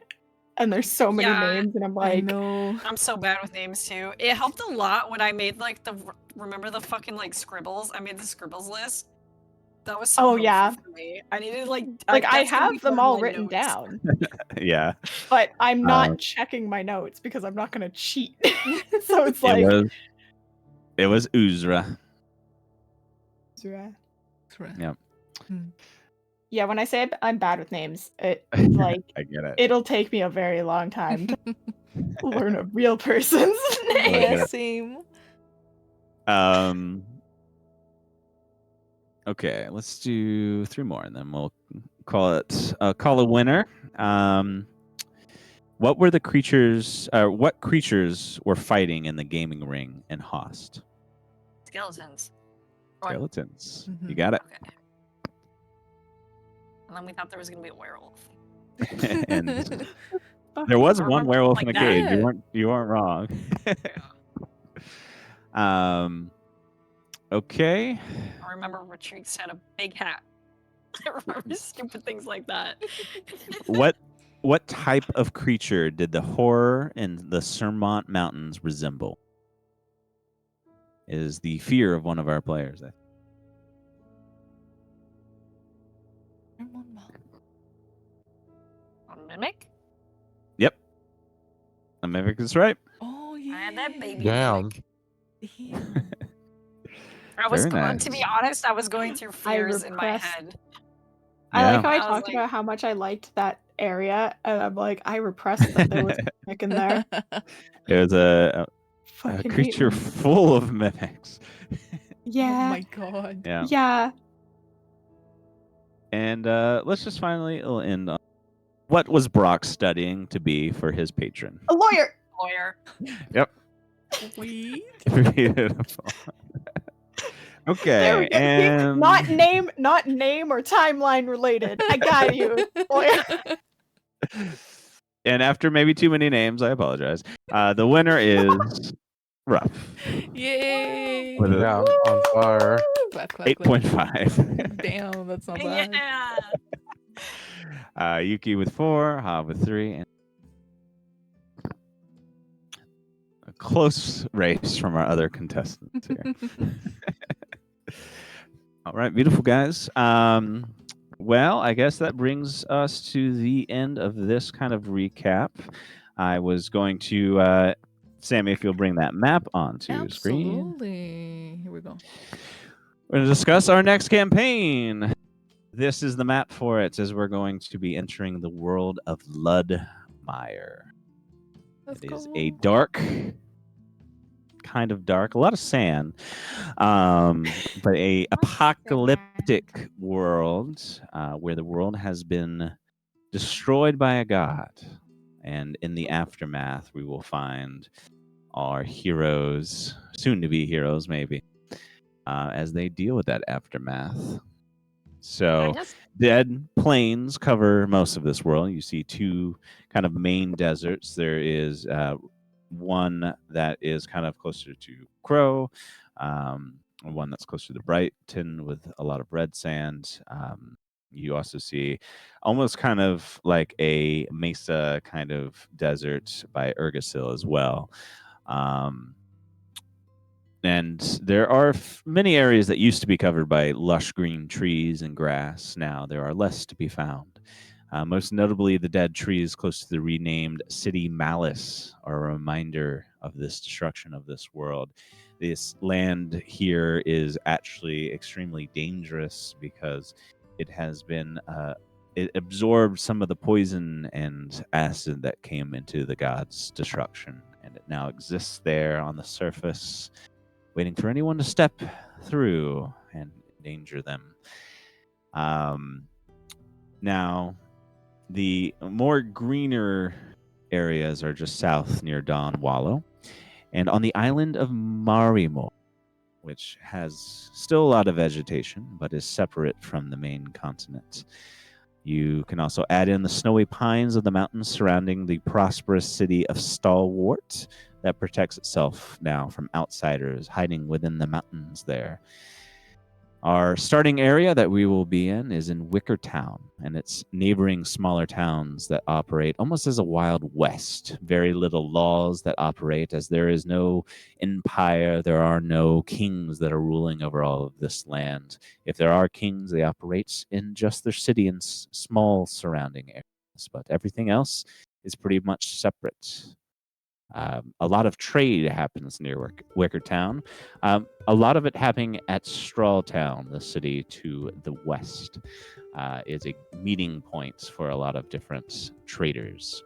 and there's so many Yeah, names, and I'm I like, know. I'm so bad with names too. It helped a lot when I made like remember the fucking like scribbles? I made the scribbles list. That was so Oh, helpful yeah. for me. I needed like I that's gonna be have them one of all my written notes. down, Yeah, but I'm not Um, checking my notes because I'm not gonna cheat. So it's it like, was Uzra. Yep. yeah. When I say I'm bad with names, it like I get it. it'll take me a very long time to learn a real person's name. get Yeah, it. same. Okay, let's do 3 more, and then we'll call a winner. What were the creatures? What creatures were fighting in the gaming ring in Host? Skeletons. Or- Skeletons. You Mhm. got it. Okay. And then we thought there was gonna be a werewolf. And there was I one remember werewolf like in a that. cage. Yeah. You weren't wrong. Okay. I remember Retrix had a big hat. I remember stupid things like that. What type of creature did the horror in the Sermont Mountains resemble? Is the fear of one of our players. A mimic? Yep. A mimic is right. Oh yeah. I had that baby Damn. mimic. Damn. I was Very going to be nice. honest, I was going through fears in my repressed- head. I Yeah. like how I I was talked like- about how much I liked that area, and I'm like, I repressed that there was a mimic in there. It was a Fucking hate creature them. full of mimics. Oh Yeah. my god. Yeah. Yeah. And let's just finally end on what was Brock studying to be for his patron? A lawyer. Lawyer. Sweet. Beautiful. There we Okay, go. See? and Not name or timeline related. I got you. Lawyer. and after maybe too many names, I apologize. The winner is Ruff Yay. with Yeah, I'm on fire. Clap, clap, a clap. 8.5. Damn, that's not bad. Yeah. Yuki with 4, Ha with 3, and a close race from our other contestants here. All right, beautiful guys. Well, I guess that brings us to the end of this kind of recap. I was going to, Sammy, if you'll bring that map onto screen. Absolutely. Here we go. We're going to discuss our next campaign. This is the map for it, as we're going to be entering the world of Ludmire. Let's It is go. a dark, kind of dark, a lot of sand, but a apocalyptic world where the world has been destroyed by a god. And in the aftermath, we will find our heroes, soon to be heroes, maybe, as they deal with that aftermath. So, dead plains cover most of this world. You see two kind of main deserts. There is one that is kind of closer to Crow, one that's closer to Brighton with a lot of red sand. You also see almost kind of like a mesa kind of desert by Urgasil as well. And there are many areas that used to be covered by lush green trees and grass. Now there are less to be found. Most notably, the dead trees close to the renamed city Malice are a reminder of this destruction of this world. This land here is actually extremely dangerous because it has been it absorbed some of the poison and acid that came into the god's destruction, and it now exists there on the surface, waiting for anyone to step through and endanger them. Now, the more greener areas are just south near Don Wallow, and on the island of Marimo, which has still a lot of vegetation, but is separate from the main continent. You can also add in the snowy pines of the mountains surrounding the prosperous city of Stalwart that protects itself now from outsiders hiding within the mountains there. Our starting area that we will be in is in Wicker Town, and its neighboring smaller towns that operate almost as a Wild West. Very little laws that operate, as there is no empire, there are no kings that are ruling over all of this land. If there are kings, they operate in just their city and small surrounding areas, but everything else is pretty much separate. A lot of trade happens near Wicker Town. A lot of it happening at Strawtown, the city to the west, is a meeting point for a lot of different traders.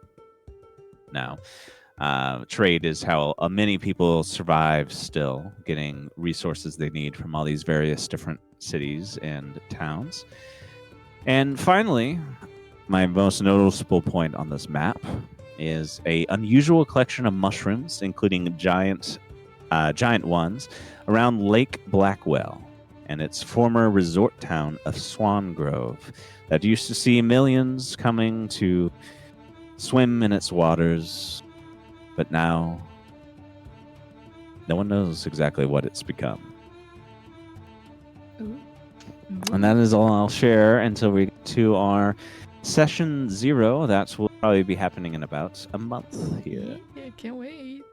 Now, trade is how many people survive still, getting resources they need from all these various different cities and towns. And finally, my most noticeable point on this map is a unusual collection of mushrooms, including giant ones, around Lake Blackwell and its former resort town of Swan Grove that used to see millions coming to swim in its waters, but now no one knows exactly what it's become. Ooh. And that is all I'll share until we get to our session 0. That will probably be happening in about a month here. Yeah, can't wait.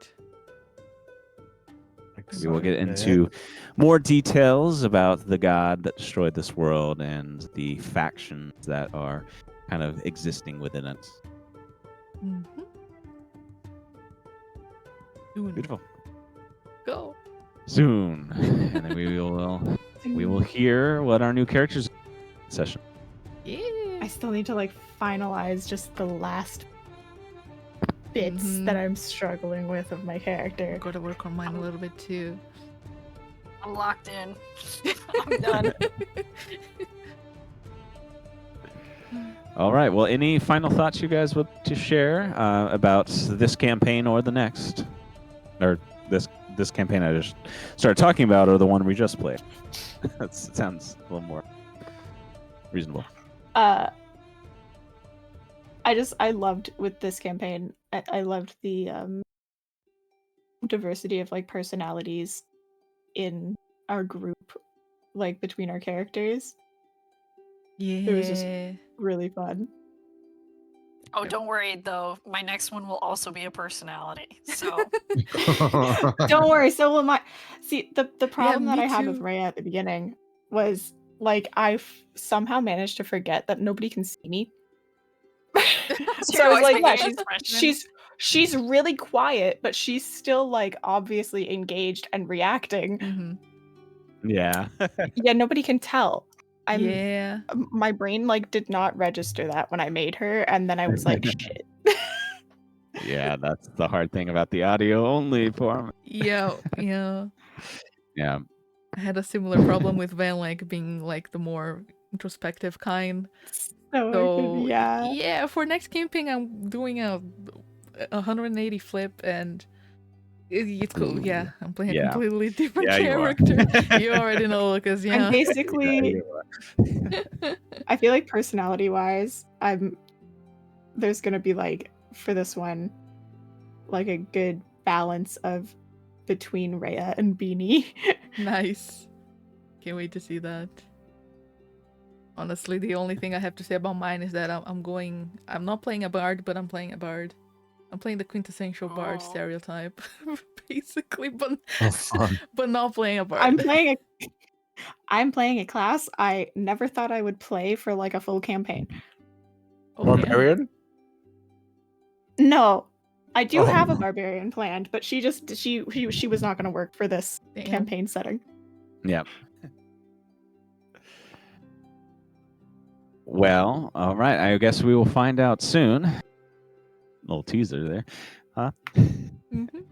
We will get Excited. into more details about the god that destroyed this world and the factions that are kind of existing within it. Mhm. Soon. Beautiful. Go. Soon. And then we will hear what our new characters session. Yeah. I still need to like finalize just the last bits Mhm. that I'm struggling with of my character. Got to work on mine a little bit too. I'm locked in. I'm done. All right. Well, any final thoughts you guys would like to share about this campaign or the next, or this campaign I just started talking about, or the one we just played? That sounds a little more reasonable. I loved with this campaign. I loved the diversity of like personalities in our group, like between our characters. Yeah. was just- Really fun. Oh, don't worry though. My next one will also be a personality. So Don't worry, so will my. See, the problem that me I had with too. Rhea at the beginning was like somehow managed to forget that nobody can see me. So I was like, yeah, she's really quiet, but she's still like obviously engaged and reacting. Mhm. Yeah. Yeah, nobody can tell. Yeah. My brain like did not register that when I made her, and then I was like, shit. Yeah, that's the hard thing about the audio only form. Yeah. Yeah. Yeah. I had a similar problem with Van, like being like the more introspective kind. So yeah. for next camping, I'm doing a 180 flip, and it's cool. Ooh, Yeah, I'm playing a yeah. completely different Yeah, you are. character. You already know, Lucas. I'm Yeah. basically. I feel like personality wise, there's gonna be like for this one, like a good balance of between Rhea and Beanie. Nice. Can't wait to see that. Honestly, the only thing I have to say about mine is that I'm not playing a bard, but I'm playing a bard. I'm playing the quintessential bard Aw. stereotype, basically, but Oh, fun. but not playing a bard. I'm playing a class I never thought I would play for like a full campaign. Oh, damn. Barbarian? No, I do have a Oh. barbarian planned, but she was not going to work for this Damn. campaign setting. Yeah. Well, all right. I guess we will find out soon. Little teaser there, huh? Mhm.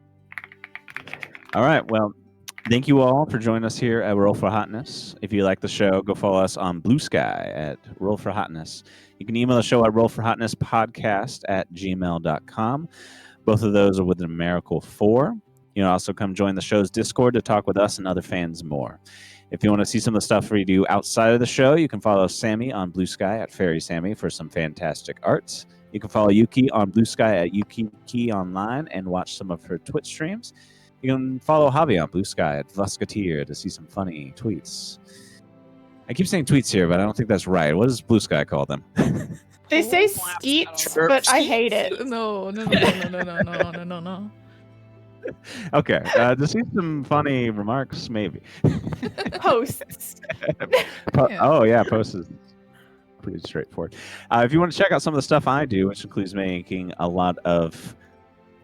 All right. Well, thank you all for joining us here at Roll for Hotness. If you like the show, go follow us on Blue Sky at Roll for Hotness. You can email the show at rollforhotnesspodcast@gmail.com. Both of those are with a numerical 4. You can also come join the show's Discord to talk with us and other fans more. If you want to see some of the stuff we do outside of the show, you can follow Sammy on Blue Sky at Fairy Sammy for some fantastic arts. You can follow Yuki on Blue Sky at Yuki Online and watch some of her Twitch streams. You can follow Javi on Blue Sky at Vusketeer to see some funny tweets. I keep saying tweets here, but I don't think that's right. What does Blue Sky call them? They say Oh, wow. skeets, but I hate it. No. Okay, to see some funny remarks, maybe. Posts. Yeah. Oh, yeah, posts is pretty straightforward. If you want to check out some of the stuff I do, which includes making a lot of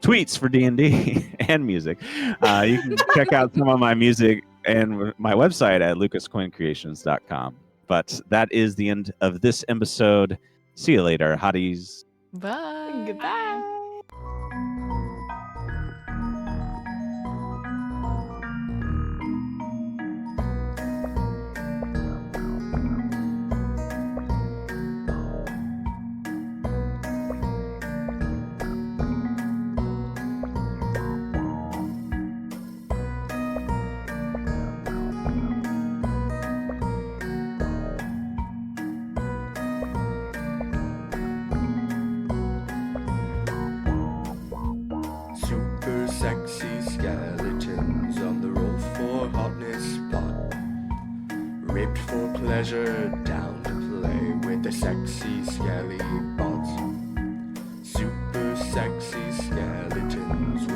tweets for D&D and music, you can check out some of my music and my website at lucascoincreations.com. But that is the end of this episode. See you later, hotties. Bye. Goodbye. sexy skeletons on the roll for hotness spot. Ripped for pleasure, down to play with the sexy skelly bots. Super sexy skeletons